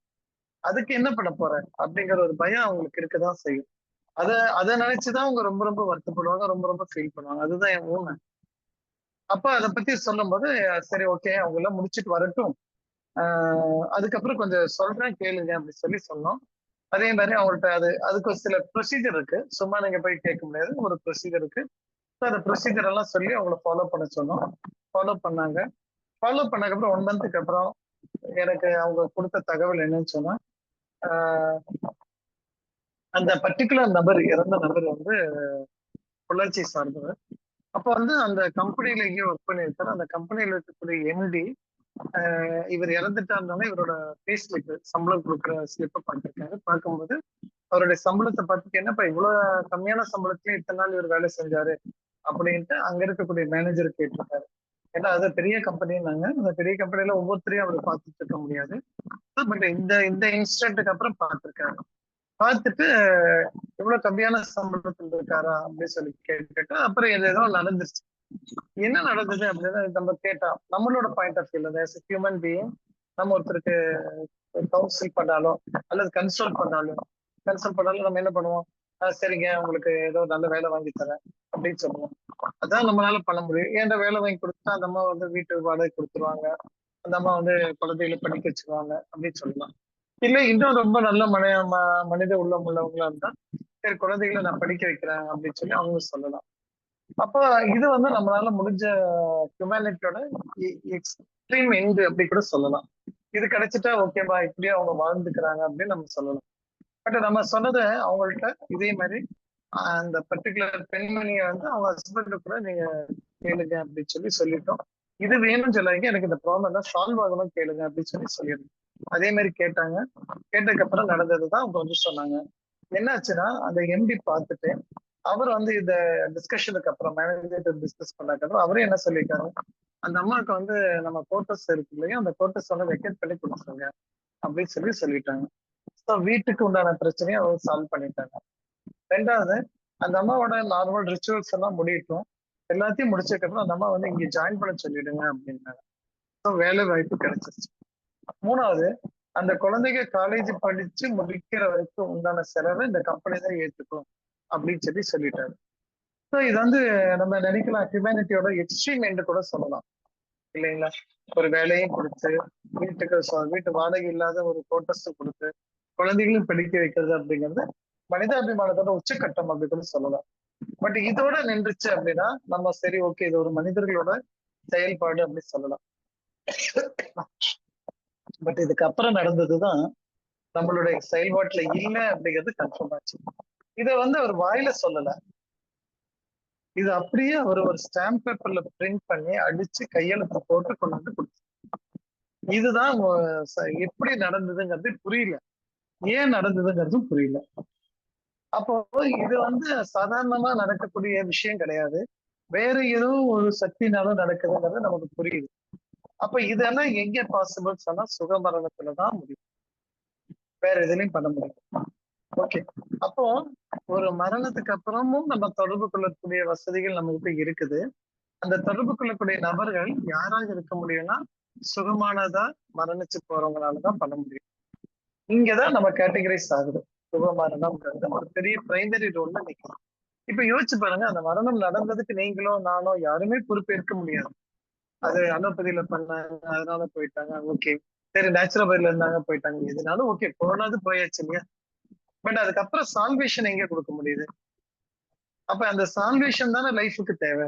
அதுக்கு என்ன பண்ண போற அப்படிங்கிற ஒரு பயம் அவங்களுக்கு இருக்கதான் செய்யும். அதை நினைச்சுதான் அவங்க ரொம்ப ரொம்ப வருத்தப்படுவாங்க, ரொம்ப ரொம்ப ஃபீல் பண்ணுவாங்க. அதுதான் என் உண்மை. அப்ப அதை பத்தி சொல்லும் போது, சரி ஓகே அவங்க எல்லாம் முடிச்சுட்டு வரட்டும், அதுக்கப்புறம் கொஞ்சம் சொல்றேன் கேளுங்க அப்படி சொன்னோம். அதே மாதிரி அவங்கள்ட்ட அதுக்கு ஒரு சில ப்ரொசீஜர் இருக்கு, சும்மா நீங்க போய் கேட்க முடியாது, ஒரு ப்ரொசீஜர் இருக்கு. அந்த ப்ரொசீஜர் எல்லாம் சொல்லி அவங்கள ஃபாலோ பண்ண சொன்னோம். ஃபாலோ பண்ணாங்க. ஃபாலோ பண்ணதுக்கு அப்புறம் 1 monthக்கு அப்புறம் எனக்கு அவங்க கொடுத்த தகவல் என்னன்னு சொன்னா, அந்த பர்டிகுலர் நபர், இறந்த நபர் வந்து பொள்ளாச்சி சார்ந்தவர். அப்ப வந்து அந்த கம்பெனில எங்கேயும் ஒர்க் பண்ணியிருக்காரு. அந்த கம்பெனில இருக்கக்கூடிய எம்டி இவர் இறந்துட்டாருனால இவரோட பே ஸ்லிப், சம்பளம் கொடுக்குற ஸ்லிப்பை பார்த்திருக்காரு. பார்க்கும்போது அவருடைய சம்பளத்தை பார்த்துட்டு, என்னப்பா இவ்வளவு கம்மியான சம்பளத்திலே இத்தனை நாள் இவர் வேலை செஞ்சாரு அப்படின்ட்டு அங்க இருக்கக்கூடிய மேனேஜர் கேட்டிருக்காரு. ஏன்னா அது பெரிய கம்பெனின்னாங்க. அந்த பெரிய கம்பெனில ஒவ்வொருத்தரையும் அவர் பார்த்துட்டு இருக்க முடியாது. பட் இந்த இன்சிடென்ட்டுக்கு அப்புறம் பார்த்திருக்காரு. பார்த்துட்டு இவ்வளவு கம்மியான சம்பளத்தில் இருக்காரா அப்படின்னு சொல்லி கேட்டுட்டு, அப்புறம் ஏதோ நடந்துருச்சு. என்ன நடந்தது அப்படின்னு நம்ம கேட்டா, நம்மளோட பாயிண்ட் ஆஃப் வியூல ஹியூமன் பீயிங், நம்ம ஒருத்தருக்கு கவுன்சில் பண்ணாலும் அல்லது கன்சல்ட் பண்ணாலும் நம்ம என்ன பண்ணுவோம், சரிங்க உங்களுக்கு ஏதோ நல்ல வேலை வாங்கி தரேன் அப்படின்னு சொல்லுவோம். அதான் நம்மளால பண்ண முடியும். ஏன்டா வேலை வாங்கி கொடுத்தா அந்த அம்மா வந்து வீட்டு வாடகை கொடுத்துருவாங்க, அந்த அம்மா வந்து குழந்தைகளை படிக்க வச்சுருவாங்க அப்படின்னு சொல்லலாம். இல்ல இன்னும் ரொம்ப நல்ல மனித உள்ளம் உள்ளவங்களா இருந்தா, சரி குழந்தைகளை நான் படிக்க வைக்கிறேன் அப்படின்னு சொல்லி அவங்க சொல்லலாம். அப்ப இது வந்து நம்மளால முடிஞ்ச ஹியூமனிட்டியோட எக்ஸ்ட்ரீம் எண்ட் அப்படி கூட சொல்லலாம். இது கிடைச்சிட்டா ஓகேவா, இப்படியே அவங்க வாழ்ந்துக்கிறாங்க அப்படின்னு நம்ம சொல்லலாம். பட் நம்ம சொன்னதை அவங்கள்ட்ட இதே மாதிரி அந்த பர்டிகுலர் பெண்மணியை வந்து அவங்க ஹஸ்பண்ட் கூட நீங்க கேளுங்க அப்படின்னு சொல்லிட்டோம். இது வேணும்னு சொல்லாதீங்க, எனக்கு இந்த ப்ராப்ளம் தான் சால்வ் ஆகணும் கேளுங்க அப்படின்னு சொல்லிடுறோம். அதே மாதிரி கேட்டாங்க. கேட்டதுக்கு அப்புறம் நடந்ததுதான் அவங்க வந்து சொன்னாங்க. என்னாச்சுன்னா, அந்த எம்டி பார்த்துட்டு அவர் வந்து இந்த டிஸ்கஷனுக்கு அப்புறம் மேனேஜர் டிஸ்கஸ் பண்ணாக்க அவரே என்ன சொல்லியிருக்காரு, அந்த அம்மாவுக்கு வந்து நம்ம கோட்டர்ஸ் இருக்கு இல்லையா, அந்த கோட்டர்ஸ் வந்து வெக்கேட் பண்ணி கொடுத்துருங்க அப்படின்னு சொல்லிட்டாங்க. ஸோ வீட்டுக்கு உண்டான பிரச்சனையை அவர் சால்வ் பண்ணிட்டாங்க. 2வது, அந்த அம்மாவோட நார்மல் ரிச்சுவல்ஸ் எல்லாம் முடியட்டும், எல்லாத்தையும் முடிச்சதுக்கு அப்புறம் அந்த அம்மா வந்து இங்க ஜாயின் பண்ண சொல்லிடுங்க அப்படின்னாங்க. ஸோ வேலை வாய்ப்பு கிடைச்சிருச்சு. 3வது, அந்த குழந்தைங்க காலேஜ் படிச்சு முடிக்கிற வரைக்கும் உண்டான செலவை இந்த கம்பெனி தான் ஏற்றுக்கும் அப்படின்னு சொல்லிட்டாரு. ஸோ இது வந்து நம்ம நினைக்கலாம் ஹியூமனிட்டியோட எக்ஸ்ட்ரீம் எண்டு கூட சொல்லலாம். இல்லைங்களா? ஒரு வேலையும் கொடுத்து வீட்டுக்கு வீட்டு வாடகை இல்லாத ஒரு கோட்டர்ஸ் கொடுத்து குழந்தைகளையும் படிக்க வைக்கிறது அப்படிங்கிறது மனிதாபிமானத்தோட உச்சக்கட்டம் அப்படி கூட சொல்லலாம். பட் இதோட நின்றுச்சு அப்படின்னா நம்ம சரி ஓகே இது ஒரு மனிதர்களோட செயல்பாடு அப்படி சொல்லலாம். பட் இதுக்கு அப்புறம் நடந்ததுதான் நம்மளுடைய செயல்பாட்டுல இல்ல அப்படிங்கிறது கன்ஃபார்ம் ஆச்சு. இத அவர் வாயில சொல்லல. இது அப்படியே அவர் ஒரு ஸ்டாம்ப் பேப்பர்ல பிரிண்ட் பண்ணி அடிச்சு கையெழுத்து போட்டு கொண்டு வந்து கொடுத்தாரு. இதுதான் எப்படி நடந்ததுங்கிறது புரியல. ஏன் நடந்ததுங்கிறதும் புரியல. அப்போ இது சாதாரணமா நடக்கக்கூடிய விஷயம் கிடையாது. வேற ஏதோ ஒரு சக்தினாலும் நடக்குதுங்கிறது நமக்கு புரியுது. அப்ப இதெல்லாம் எங்க பாசிபிள் சொன்னா சுகமரணத்துலதான் முடியும். வேற எதுலையும் பண்ண முடியும். ஓகே. அப்போ ஒரு மரணத்துக்கு அப்புறமும் நம்ம தொடர்பு கொள்ளக்கூடிய வசதிகள் நம்ம கிட்ட இருக்குது. அந்த தொடர்பு கொள்ளக்கூடிய நபர்கள் யாராக இருக்க முடியும்னா சுகமானதா மரணிச்சு போறவங்களாலதான் பண்ண முடியும். இங்கதான் நம்ம கேட்டகரைஸ் ஆகுது. சுகமரணம்ங்கிறது ஒரு பெரிய பிரைமரி ரோல்ல நிற்கும். இப்ப யோசிச்சு பாருங்க, அந்த மரணம் நடந்ததுக்கு நீங்களோ நானோ யாருமே பொறுப்பேற்க முடியாது. அது அலோபதியில பண்ணாங்க அதனால போயிட்டாங்க, ஓகே. சரி நேச்சுரோபதியில இருந்தாங்க போயிட்டாங்க, எதுனாலும் ஓகே, போனது போயாச்சு இல்லையா? பட் அதுக்கப்புறம் சால்வேஷன் எங்க கொடுக்க முடியுது? அப்ப அந்த சால்வேஷன் தானே லைஃபுக்கு தேவை.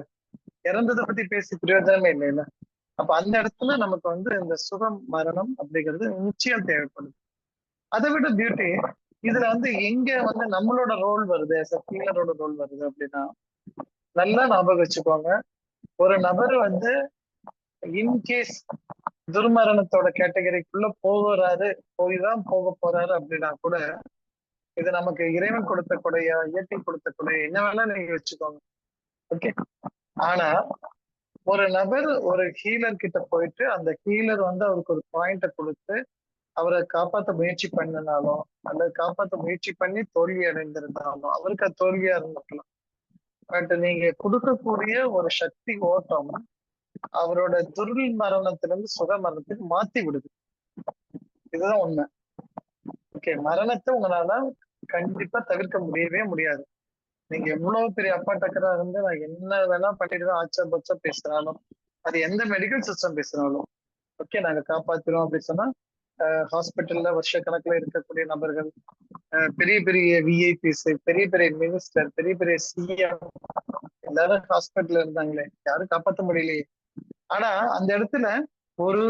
இறந்ததை பத்தி பேசி பிரயோஜனமே இல்லைல்ல. அப்ப அந்த இடத்துல நமக்கு இந்த சுகம் மரணம் அப்படிங்கிறது நிச்சயம் தேவைப்படுது. அதை விட பியூட்டி இதுல எங்க நம்மளோட ரோல் வருது, ஹீலரோட ரோல் வருது அப்படின்னா, நல்லா ஞாபகம் வச்சுக்கோங்க. ஒரு நபர் இன்கேஸ் துர்மரணத்தோட கேட்டகரிக்குள்ள போய்தான் போக போறாரு அப்படின்னா கூட இது நமக்கு இறைவன் கொடுத்த கொடையா, இயற்கை கொடுத்த கொடையா, என்ன வேணா நீங்க வச்சுக்கோங்க. ஓகே. ஆனா ஒரு நபர் ஒரு ஹீலர் கிட்ட போயிட்டு அந்த ஹீலர் அவருக்கு ஒரு பாயிண்ட கொடுத்து அவரை காப்பாற்ற முயற்சி பண்ணினாலும் அல்லது காப்பாற்ற முயற்சி பண்ணி தோல்வி அடைந்திருந்தாலும் அவருக்கு அது தோல்வியா இருந்திருக்கலாம். பட் நீங்க கொடுக்கக்கூடிய ஒரு சக்தி ஓட்டம் அவரோட துர்மரணத்திலிருந்து சுக மரணத்துக்கு மாத்தி விடுது. இதுதான் உண்மை. ஓகே. மரணத்தை உங்களால கண்டிப்பா தவிர்க்க முடியவே முடியாது. நீங்க எவ்வளவு பெரிய அப்பா டக்கரா நான் என்ன வேணா பண்ணிடுவேன் ஆச்சா பச்சா பேசுறாலும், அது எந்த மெடிக்கல் சிஸ்டம் பேசுறாலும் ஓகே நாங்க காப்பாத்திரும் அப்படின்னு சொன்னா ஹாஸ்பிட்டல்ல வருஷ கணக்குல இருக்கக்கூடிய நபர்கள், பெரிய பெரிய விஐபிஸ், பெரிய பெரிய மினிஸ்டர், பெரிய பெரிய சிஎம் எல்லாரும் ஹாஸ்பிட்டல்ல இருந்தாங்களே, யாரும் காப்பாற்ற முடியலையே. ஆனா அந்த இடத்துல ஒரு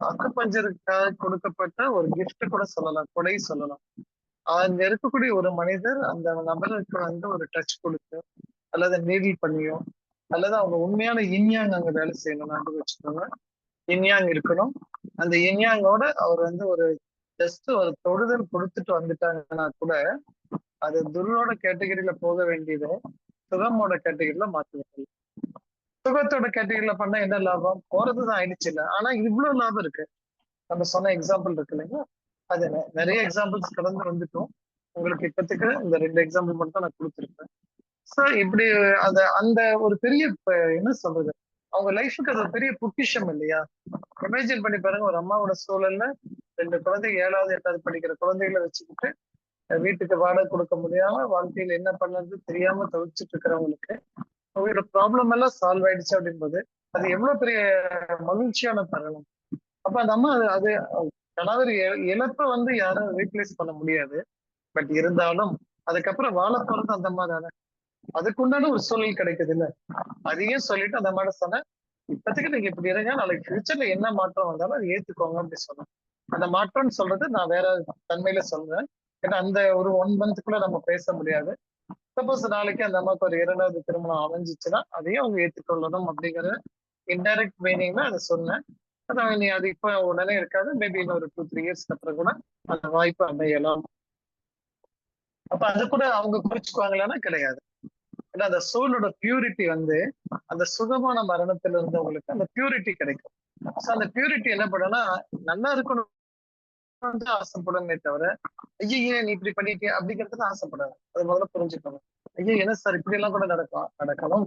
அக்குபஞ்சருக்காக கொடுக்கப்பட்ட ஒரு கிஃப்ட் கூட சொல்லலாம், கொடை சொல்லலாம். அங்க இருக்கக்கூடிய ஒரு மனிதர் அந்த நபருக்கு ஒரு டச் கொடுத்து அல்லது நீடில் பண்ணியோ அல்லது அவங்க உண்மையான இன்யாங் அங்க வேலை செய்யணும்னு வச்சுக்கோங்க. இன்யாங் இருக்கணும். அந்த இன்யாங்கோட அவர் ஒரு ஜஸ்ட் ஒரு தொடுதல் கொடுத்துட்டு வந்துட்டாங்கன்னா கூட அது துரோட கேட்டகரியில போக வேண்டியது சுகமோட கேட்டகரியில மாத்தி வைக்கல. சுகத்தோட கேட்டகரியில பண்ணா என்ன லாபம்? போறதுதான் ஆயிடுச்சு இல்ல. ஆனா இவ்வளவு லாபம் இருக்கு. நம்ம சொன்ன எக்ஸாம்பிள் இருக்கு இல்லைங்களா? அது நிறைய எக்ஸாம்பிள்ஸ் கடந்து வந்துட்டோம். உங்களுக்கு இப்பத்துக்கு இந்த 2 எக்ஸாம்பிள் மட்டும் தான் நான் கொடுத்துருப்பேன். சோ இப்படி அந்த ஒரு பெரிய என்ன சொல்றது, அவங்க லைஃபுக்கு அது பெரிய பொக்கிஷம் இல்லையா? இமேஜின் பண்ணி பாருங்க, ஒரு அம்மாவோட சூழல்ல 2 குழந்தைங்க 7வது 8வது படிக்கிற குழந்தைகளை வச்சுக்கிட்டு வீட்டுக்கு வாடகை கொடுக்க முடியாம வாழ்க்கையில என்ன பண்ணது தெரியாம தவிச்சிட்டு இருக்கிறவங்களுக்கு அவங்களோட ப்ராப்ளம் எல்லாம் சால்வ் ஆயிடுச்சு அப்படின்போது அது எவ்வளவு பெரிய மகிழ்ச்சியான தருணம். அப்ப அந்த அம்மா அது கணவர் இழப்ப யாரும் ரீப்ளேஸ் பண்ண முடியாது. பட் இருந்தாலும் அதுக்கப்புறம் வாழ போறது அந்த அம்மா தானே. அதுக்குண்டான ஒரு சூழல் கிடைக்குது இல்ல. அதையும் சொல்லிட்டு அந்த அம்மாட்ட சொன்னேன், இப்பத்துக்கு நீங்க இப்படி இருங்க, நாளைக்கு ஃபியூச்சர்ல என்ன மாற்றம் வந்தாலும் அதை ஏத்துக்கோங்க அப்படி சொன்னேன். அந்த மாற்றம்னு சொல்றது நான் வேற தன்மையில சொல்றேன். ஏன்னா அந்த ஒரு 1 மந்த்துக்குள்ள நம்ம பேச முடியாது. சப்போஸ் நாளைக்கு அந்த அம்மாவுக்கு ஒரு 2வது திருமணம் அமைஞ்சிச்சுன்னா அதையும் அவங்க ஏற்றுக்கொள்ளணும் அப்படிங்கிற இன்டைரக்ட் மீனிங்ல அதை சொன்னேன். அதான் நீ அது இப்ப உடனே இருக்காது, மேபி இன்னொரு 2-3 இயர்ஸ்க்கு அப்புறம் கூட அந்த வாய்ப்பு அமையலாம். அப்ப அது கூட அவங்க குறிச்சுக்குவாங்களான்னா கிடையாது. ஏன்னா அந்த சோலோட பியூரிட்டி அந்த சுகமான மரணத்துல இருந்தவங்களுக்கு அந்த பியூரிட்டி கிடைக்கும். சோ அந்த பியூரிட்டி என்ன பண்ணுன்னா நல்லா இருக்கணும் ஆசைப்படுமே தவிர ஐயே நீ இப்படி பண்ணிட்டிய அப்படிங்கிறதுக்கு ஆசைப்படாது. அது முதல்ல புரிஞ்சுக்கணும். ஐயோ என்ன சார் இப்படி எல்லாம் கூட நடக்கணும்.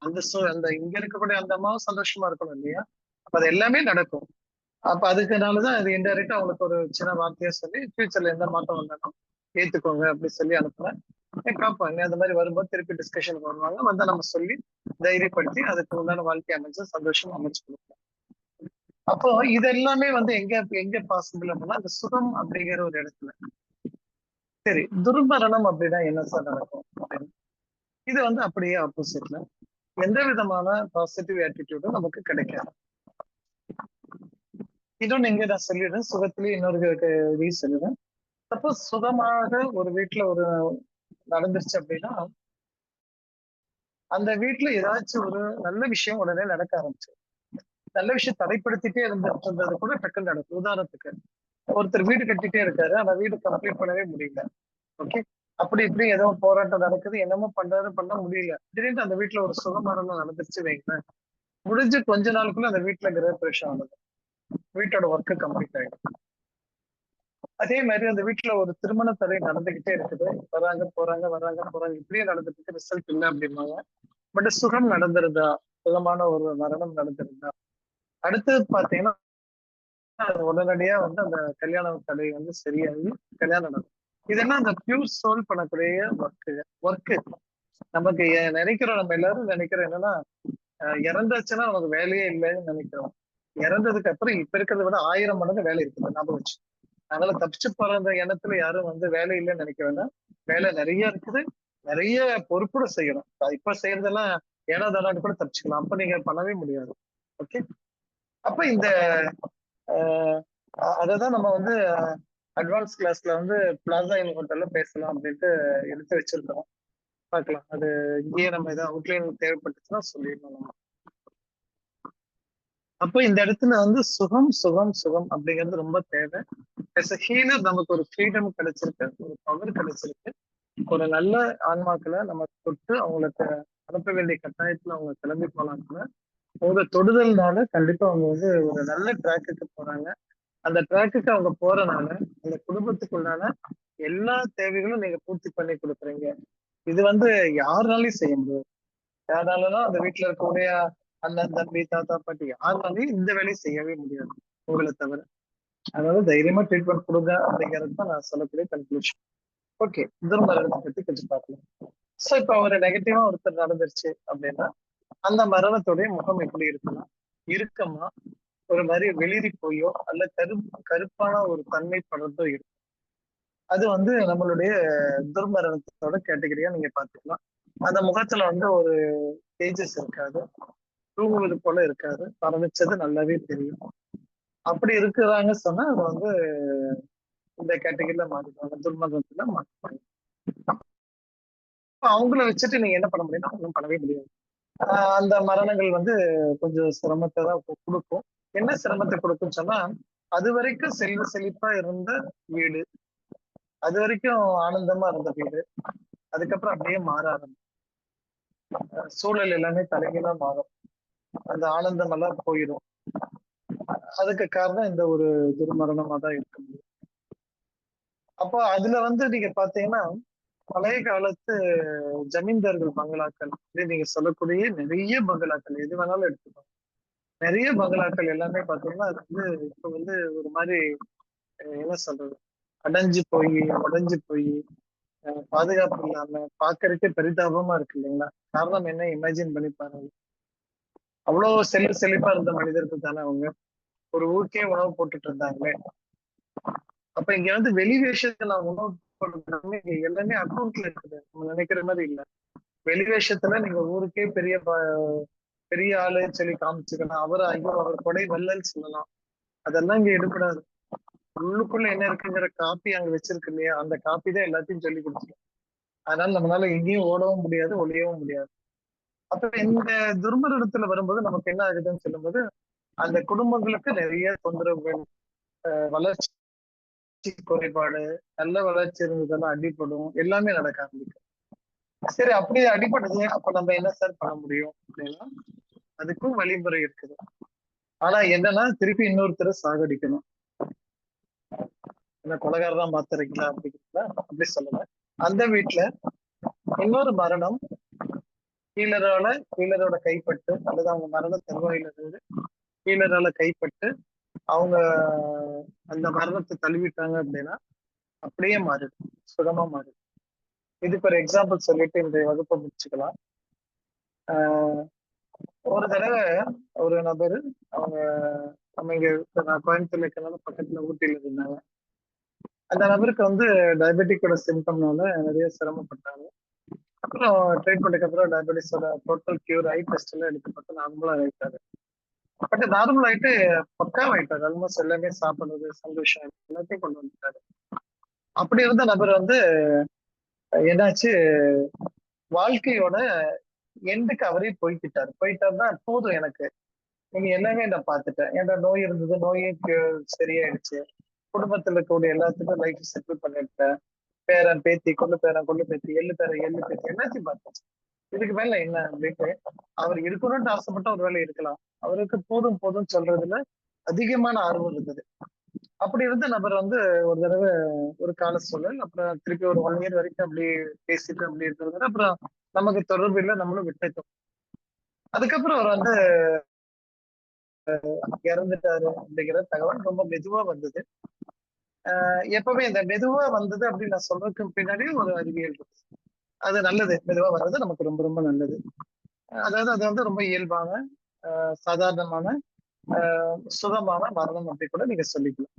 அந்த இங்க இருக்கக்கூடிய அந்த அம்மாவும் சந்தோஷமா இருக்கணும் இல்லையா? அப்ப அது எல்லாமே நடக்கும். அப்ப அதுக்குனாலதான் அது இன்டைரக்டா அவங்களுக்கு ஒரு சின்ன வார்த்தையா சொல்லி ஃபியூச்சர்ல எந்த மாற்றம் வந்தாலும் ஏத்துக்கோங்க அப்படி சொல்லி அனுப்புறேன். காப்பாங்க அந்த மாதிரி வரும்போது திருப்பி டிஸ்கஷனுக்கு வருவாங்க. நம்ம சொல்லி தைரியப்படுத்தி அதுக்கு உண்டான வாழ்க்கை அமைச்சு சந்தோஷம் அமைச்சு கொடுப்போம். அப்போ இது எல்லாமே வந்து எங்க எங்க பாசிபிள் அப்படின்னா அந்த சுகம் அப்படிங்கிற ஒரு இடத்துல. சரி, துர்மரணம் அப்படின்னா என்ன சார் நடக்கும் அப்படின்னு. இது வந்து அப்படியே ஆப்போசிட்ல எந்த விதமான பாசிட்டிவ் ஆட்டிடியூடும் நமக்கு கிடைக்காது. இன்னொன்னு இங்க நான் சொல்லிடுறேன், சுகத்திலேயே இன்னொரு இது சொல்லிடுறேன். சப்போஸ் சுகமாக ஒரு வீட்டுல ஒரு நடந்துருச்சு அப்படின்னா அந்த வீட்டுல ஏதாச்சும் ஒரு நல்ல விஷயம் உடனே நடக்க ஆரம்பிச்சு, நல்ல விஷயம் தடைப்படுத்திட்டே இருந்தது கூட டக்குன்னு நடக்கும். உதாரணத்துக்கு ஒருத்தர் வீடு கட்டிட்டே இருக்காரு, ஆனா வீடு கம்ப்ளீட் பண்ணவே முடியல. ஓகே, அப்படி இப்படி ஏதோ போராட்டம் நடக்குது, என்னமோ பண்றாரு, பண்ண முடியல. திடீர்னு அந்த வீட்டுல ஒரு சுகமரணம் நடந்துருச்சு வைங்களேன், முடிஞ்சு கொஞ்ச நாளுக்குள்ள அந்த வீட்டுல கிரகப்பிரவேசம் ஆனது, வீட்டோட ஒர்க்கு கம்ப்ளீட் ஆயிடும். அதே மாதிரி அந்த வீட்டுல ஒரு திருமண தடை நடந்துகிட்டே இருக்குது, வராங்க போறாங்க வராங்க போறாங்க, இப்படியே நடந்துட்டு இருக்கு, ரிசல்ட் இல்லை அப்படிம்பாங்க. பட் சுகம் நடந்துருதா, சுகமான ஒரு மரணம் நடந்துருதா. அடுத்தது பாத்தீங்கன்னா உடனடியா வந்து அந்த கல்யாண தடை வந்து சரியாகி கல்யாணம் நடக்கும். இதெல்லாம் அந்த பியூர் சோல் பண்ணக்கூடிய ஒர்க்கு. நமக்கு நினைக்கிறோம், நம்ம எல்லாரும் நினைக்கிறோம் என்னன்னா இறந்தாச்சுன்னா நமக்கு வேலையே இல்லைன்னு நினைக்கிறோம். இறந்ததுக்கு அப்புறம் இப்ப இருக்கிறத விட 1000 மடங்கு வேலை இருக்குது, ஞாபகம் வச்சு. அதனால தப்பிச்சு போற அந்த எண்ணத்துல யாரும் வந்து வேலை இல்லைன்னு நினைக்க வேண்டாம். வேலை நிறைய இருக்குது, நிறைய பொறுப்போட செய்யணும். இப்ப செய்யறதெல்லாம் ஏனோ தானு கூட தப்பிச்சுக்கலாம், அப்ப நீங்க பண்ணவே முடியாது. ஓகே, அப்ப இந்த அததான் நம்ம வந்து அட்வான்ஸ் கிளாஸ்ல வந்து பிளாசா இன் ஹோட்டல்ல பேசலாம் அப்படின்ட்டு எடுத்து வச்சிருக்கோம். பார்க்கலாம், அது இங்கேயே நம்ம ஏதாவது அவுட்லைன் தேவைப்பட்டுச்சுன்னா சொல்லிடணும் நம்ம. அப்போ இந்த இடத்துல வந்து சுகம் சுகம் சுகம் அப்படிங்கிறது ரொம்ப தேவை. as a healer நமக்கு ஒரு ஃப்ரீடம் கிடைச்சிருக்கு, ஒரு பவர் கிடைச்சிருக்கு. ஒரு நல்ல ஆன்மாக்களை நம்ம தொட்டு அவங்களுக்கு அனுப்ப வேண்டிய கட்டாயத்துல அவங்க கிளம்பி போனாங்கன்னா அவங்க தொடுதல்னால கண்டிப்பா அவங்க வந்து ஒரு நல்ல ட்ராக்குக்கு போறாங்க. அந்த ட்ராக்குக்கு அவங்க போறனால அந்த குடும்பத்துக்குள்ளான எல்லா தேவைகளும் நீங்க பூர்த்தி பண்ணி கொடுக்குறீங்க. இது வந்து யாருனாலையும் செய்ய முடியாது. யாருனாலும் அந்த வீட்டுல இருக்கக்கூடிய அண்ணன் தம்பி தாத்தா பாட்டி யாருனாலையும் இந்த வேலையை செய்யவே முடியாது உங்களை தவிர. அதனால தைரியமா ட்ரீட்மெண்ட் கொடுங்க அப்படிங்கிறது தான் நான் சொல்லக்கூடிய கன்க்ளூஷன். ஓகே, துர்மரணத்தை பத்தி கொஞ்சம் பார்க்கலாம். சோ இப்ப ஒரு நெகட்டிவா ஒருத்தர் நடந்துருச்சு அப்படின்னா அந்த மரணத்துடைய முகம் எப்படி இருக்குன்னா இறுக்கமா ஒரு மாதிரி வெளிரி போயோ அல்ல கருப்பான ஒரு தன்மை படர்ந்தோ இருக்கும். அது வந்து நம்மளுடைய துர்மரணத்தோட கேட்டகரியா நீங்க பாத்துக்கலாம். அந்த முகத்துல வந்து ஒரு தேஜஸ் இருக்காது, தூங்குவது போல இருக்காது, பரமிச்சது நல்லாவே தெரியும். அப்படி இருக்கிறாங்க சொன்னா அது வந்து இந்த கேட்டகரியில மாறிடுவாங்க, துர்மரணத்துல மாறிடுவாங்க. அவங்கள வச்சுட்டு நீங்க என்ன பண்ண முடியும்னா ஒன்றும் பண்ணவே முடியாது. அந்த மரணங்கள் வந்து கொஞ்சம் சிரமத்தை தான் கொடுக்கும். என்ன சிரமத்தை கொடுக்கும்னு சொன்னா அது வரைக்கும் செல்வ செழிப்பா இருந்த வீடு, அது வரைக்கும் ஆனந்தமா இருந்த வீடு, அதுக்கப்புறம் அப்படியே மாற ஆரம்பிக்கும். சூழல் எல்லாமே தலைகீழா மாறும், அந்த ஆனந்தம் எல்லாம் போயிடும். அதுக்கு காரணம் இந்த ஒரு துர்மரணமா தான் இருக்க முடியும். அப்போ அதுல வந்து நீங்க பாத்தீங்கன்னா பழைய காலத்து ஜமீன்தார்கள் பங்களாக்கள், நீங்க சொல்லக்கூடிய நிறைய பங்களாக்கள் எது வேணாலும் எடுத்துக்கோங்க, நிறைய பங்களாக்கள் எல்லாமே பாத்தீங்கன்னா அது வந்து இப்ப வந்து ஒரு மாதிரி என்ன சொல்றது, அடைஞ்சு போய் உடைஞ்சு போய் பாதுகாப்பு இல்லாம பாக்குறதுக்கே பரிதாபமா இருக்கு இல்லைங்களா? காரணம் என்ன, இமேஜின் பண்ணி பாருங்க. அவ்வளவு செழிப்பா இருந்த மனிதர்கள் தானே அவங்க, ஒரு ஊருக்கே உணவு போட்டுட்டு இருந்தாங்களே. அப்ப இங்க வந்து வெளி வேஷத்துல உணவு போடுறது இங்க எல்லாமே அக்கௌண்ட்ல இருக்குது, நம்ம நினைக்கிற மாதிரி இல்ல. வெளி வேஷத்துல நீங்க ஊருக்கே பெரிய ஆளுன்னு சொல்லி காமிச்சுக்கலாம், அவர் ஐயோ அவர் கொடை வல்லன்னு சொல்லலாம், அதெல்லாம் இங்க எடுபடாது. உள்ளுக்குள்ள என்ன இருக்குங்கிற காப்பி அங்க வச்சிருக்கு இல்லையா, அந்த காப்பி தான் எல்லாத்தையும் சொல்லி கொடுத்துரும். அதனால நம்மளால எங்கேயும் ஓடவும் முடியாது, ஒளியவும் முடியாது. அப்ப இந்த துர்மரணத்துல வரும்போது நமக்கு என்ன ஆகுதுன்னு சொல்லும்போது அந்த குடும்பங்களுக்கு நிறைய தொந்தரவுகள், வளர்ச்சி குறைபாடு, நல்ல வளர்ச்சி இருந்ததெல்லாம் அடிப்படும், எல்லாமே நடக்க ஆரம்பிக்கும். சரி, அப்படியே அடிபடுது, அப்ப நம்ம என்ன சார் பண்ண முடியும் அப்படின்னா அதுக்கும் வழிமுறை இருக்குது. ஆனா என்னன்னா திருப்பி இன்னொருத்தரை சாகடிக்கணும். என்ன கொலைகாரர் தான் பாத்துறீங்களா அப்படிங்கிறத அப்படி சொல்லல. அந்த வீட்டுல இன்னொரு மரணம் கீழரோட கைப்பட்டு அல்லது அவங்க மரண தருவாயில இருந்து கீழரால கைப்பட்டு அவங்க அந்த மரணத்தை தழுவிட்டாங்க அப்படின்னா அப்படியே மாறுது, சுகமா மாறுது. இதுக்கு ஒரு எக்ஸாம்பிள் சொல்லிட்டு இந்த வகுப்பை முடிச்சுக்கலாம். ஒரு தடவை ஒரு நபர் அவங்க நம்ம இங்க நான் கோயம்புத்தூர்ல இருக்கிறனால பக்கத்துல ஊட்டியில இருந்தாங்க. அந்த நபருக்கு வந்து டயபெட்டிக்கோட சிம்டம்னால நிறைய சிரமப்பட்டாங்க. அப்புறம் ட்ரீட்மெண்ட்டுக்கு அப்புறம் டயபெட்டிஸோட டோட்டல் கியூர் ஐ டெஸ்ட் எல்லாம் எடுக்கப்பட்டு நார்மலா ஆயிட்டாரு. பட் நார்மல் ஆயிட்டு பக்காவாயிட்டாரு. ஆல்மோஸ்ட் எல்லாமே சாப்பிடுறது சந்தோஷம் எல்லாத்தையும் கொண்டு வந்துட்டாரு. அப்படி இருந்த நபர் வந்து என்னாச்சு, வாழ்க்கையோட எண்டுக்கு அவரே போயிட்டாருன்னா போதும் எனக்கு, நீங்க எல்லாமே நான் பார்த்துட்டேன். ஏன்னா நோய் இருந்தது, நோயே சரியாயிடுச்சு, குடும்பத்துல இருக்கக்கூடிய எல்லாத்துக்கும் லைஃப் செட்டில் பண்ணிட்டேன், பேரன் பேத்தி கொள்ளு பேரன் கொள்ளு பேத்தி எள்ளு பேரன் எள்ளு பேத்தி எல்லாத்தையும் பார்த்தாச்சு, இதுக்கு மேல என்ன அப்படின்ட்டு அவர் இருக்கணும்னு ஆசைப்பட்ட ஒரு வேலை இருக்கலாம். அவருக்கு போதும் போதும் சொல்றதுல அதிகமான ஆர்வம் இருந்தது. அப்படி இருந்த நபர் வந்து ஒரு தடவை ஒரு கால சூழல், அப்புறம் திருப்பி ஒரு 1 இயர் வரைக்கும் அப்படி பேசிட்டு அப்படி இருக்கிறது, அப்புறம் நமக்கு தொடர்பு இல்லை, நம்மளும் விட்டுட்டோம். அதுக்கப்புறம் அவர் வந்து இறந்துட்டாரு அப்படிங்கிற தகவல் ரொம்ப மெதுவா வந்தது. எப்பவுமே இந்த மெதுவா வந்தது அப்படின்னு நான் சொல்றதுக்கு பின்னாடி ஒரு அறிவியல் இருக்கு. அது நல்லது, மெதுவா வர்றது நமக்கு ரொம்ப ரொம்ப நல்லது. அதாவது அது வந்து ரொம்ப இயல்பான சாதாரணமான சுகமான மரணம் அப்படி கூட நீங்க சொல்லிக்கலாம்.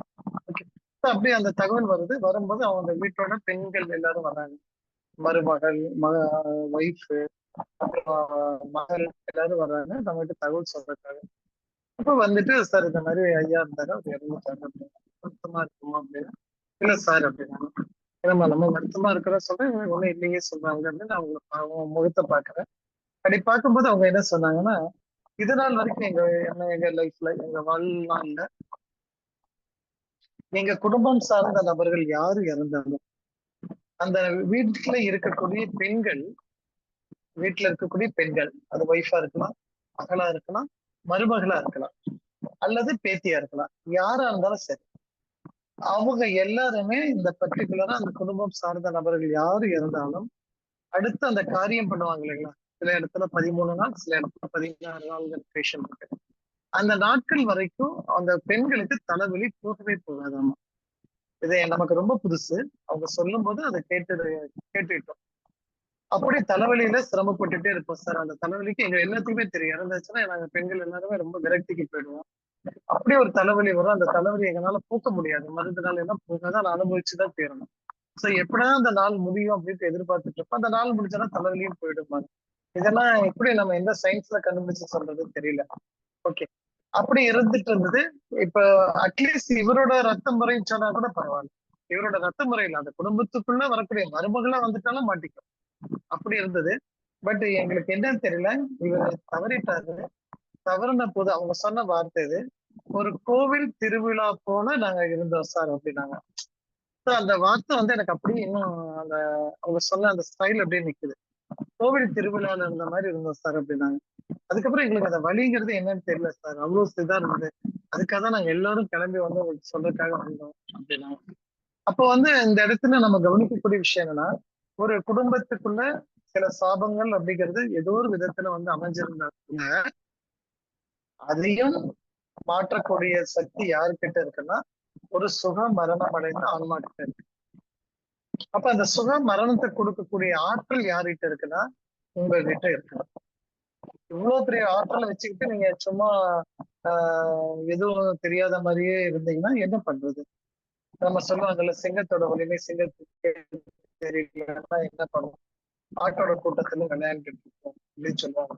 ஓகே, அப்படியே அந்த தகவல் வரும்போது அவங்க வீட்டோட பெண்கள் எல்லாரும் வர்றாங்க, மருமகள் ஒய்ஃப் அப்புறம் மகள் எல்லாரும் வர்றாங்க நம்ம கிட்ட தகவல் சொல்றதுக்காக. அப்ப வந்துட்டு சார் இந்த மாதிரி ஐயா இருந்தாரு, அவர் இறந்துட்டாரு அப்படின்னு. வருத்தமா இருக்குமா அப்படின்னு. இல்ல சார் அப்படின்னா, நம்ம வருத்தமா இருக்கிற சொல்றேன், ஒண்ணும் இல்லையே சொல்றாங்க அப்படின்னு அவங்க முகத்தை பாக்குறேன். அப்படி பார்க்கும்போது அவங்க என்ன சொன்னாங்கன்னா, இது நாள் வரைக்கும் எங்க லைஃப்ல எங்க வாழ்நாள்ல எங்க குடும்பம் சார்ந்த நபர்கள் யாரு இறந்தாலும் அந்த வீட்டுல இருக்கக்கூடிய பெண்கள் அது ஒய்ஃபா இருக்கலாம், மகளா இருக்கலாம், மருமகளா இருக்கலாம், அல்லது பேத்தியா இருக்கலாம், யாரா இருந்தாலும் சரி, அவங்க எல்லாருமே இந்த பர்டிகுலரா அந்த குடும்பம் சார்ந்த நபர்கள் யாரு இருந்தாலும் அடுத்து அந்த காரியம் பண்ணுவாங்க இல்லைங்களா, சில இடத்துல 13 நாள், சில இடத்துல 16 நாள் பேஷண்ட் இருக்கு. அந்த நாட்கள் வரைக்கும் அந்த பெண்களுக்கு தலைவலி போகவே போகாதாமா. இது நமக்கு ரொம்ப புதுசு. அவங்க சொல்லும் போது அதை கேட்டுட்டோம். அப்படி தலைவலியில சிரமப்பட்டுட்டே இருப்போம் சார். அந்த தலைவலிக்கு எங்க எல்லாத்துக்குமே தெரியும், இறந்துச்சுன்னா நாங்க பெண்கள் எல்லாருமே ரொம்ப விரக்திக்கு போயிடுவோம். அப்படி ஒரு தலைவலி வரும், அந்த தலைவலி எங்களால போக்க முடியாது, மருந்து நாள் எல்லாம் போகாத, அதை அனுபவிச்சுதான் தீரணும். சோ எப்படா அந்த நாள் முடியும் அப்படின்ட்டு எதிர்பார்த்துட்டு இருப்போம். அந்த நாள் முடிஞ்சோன்னா தலைவலியும் போயிடுவாங்க. இதெல்லாம் எப்படி நம்ம எந்த சயின்ஸ்ல கண்டுபிடிச்சு சொல்றதுன்னு தெரியல. ஓகே, அப்படி இருந்துட்டு இருந்தது. இப்ப அட்லீஸ்ட் இவரோட ரத்த முறைன்னு சொன்னா கூட பரவாயில்ல, இவரோட ரத்த முறையில அந்த குடும்பத்துக்குள்ள வரக்கூடிய மருமகளா வந்துட்டாலும் மாட்டிக்கும், அப்படி இருந்தது. பட் எங்களுக்கு என்னன்னு தெரியல, இவர் தவறிட்டாரு. தவறுன போது அவங்க சொன்ன வார்த்தை இது, ஒரு கோவில் திருவிழா போல நாங்க இருந்தோம் சார் அப்படின்னாங்க. அந்த வார்த்தை வந்து எனக்கு அப்படியே இன்னும் அந்த அவங்க சொன்ன அந்த ஸ்டைல் அப்படியே நிக்குது. கோவில் திருவிழால இருந்த மாதிரி இருந்தோம் சார் அப்படின்னாங்க. அதுக்கப்புறம் எங்களுக்கு அந்த வழிங்கிறது என்னன்னு தெரியல சார், அவ்வளவு இதா இருந்தது. அதுக்காக தான் நாங்க எல்லாரும் கிளம்பி வந்து உங்களுக்கு சொல்றதுக்காக வந்தோம் அப்படின்னாங்க. அப்போ வந்து இந்த இடத்துல நம்ம கவனிக்கக்கூடிய விஷயம் என்னன்னா, ஒரு குடும்பத்துக்குள்ள சில சாபங்கள் அப்படிங்கிறது ஏதோ ஒரு விதத்துல வந்து அமைஞ்சிருந்தாங்க, அதையும் மாற்றக்கூடிய சக்தி யாருக்கிட்ட இருக்குன்னா ஒரு சுக மரணம் அடைந்த ஆன்மா கிட்ட இருக்கு. அப்ப அந்த சுக மரணத்தை கொடுக்கக்கூடிய ஆற்றல் யார்கிட்ட இருக்குன்னா உங்ககிட்ட இருக்கு. இவ்வளவு பெரிய ஆற்றலை வச்சுக்கிட்டு நீங்க சும்மா எதுவும் தெரியாத மாதிரியே இருந்தீங்கன்னா என்ன பண்றது? நம்ம சொல்லுவாங்கல்ல, சிங்கத்தோட வலிமை சிங்கத்துக்கு தெரியலன்னா என்ன பண்ணுவோம், ஆட்டோட கூட்டத்துல விளையாண்டுட்டு இருக்கோம் அப்படின்னு சொல்லுவாங்க.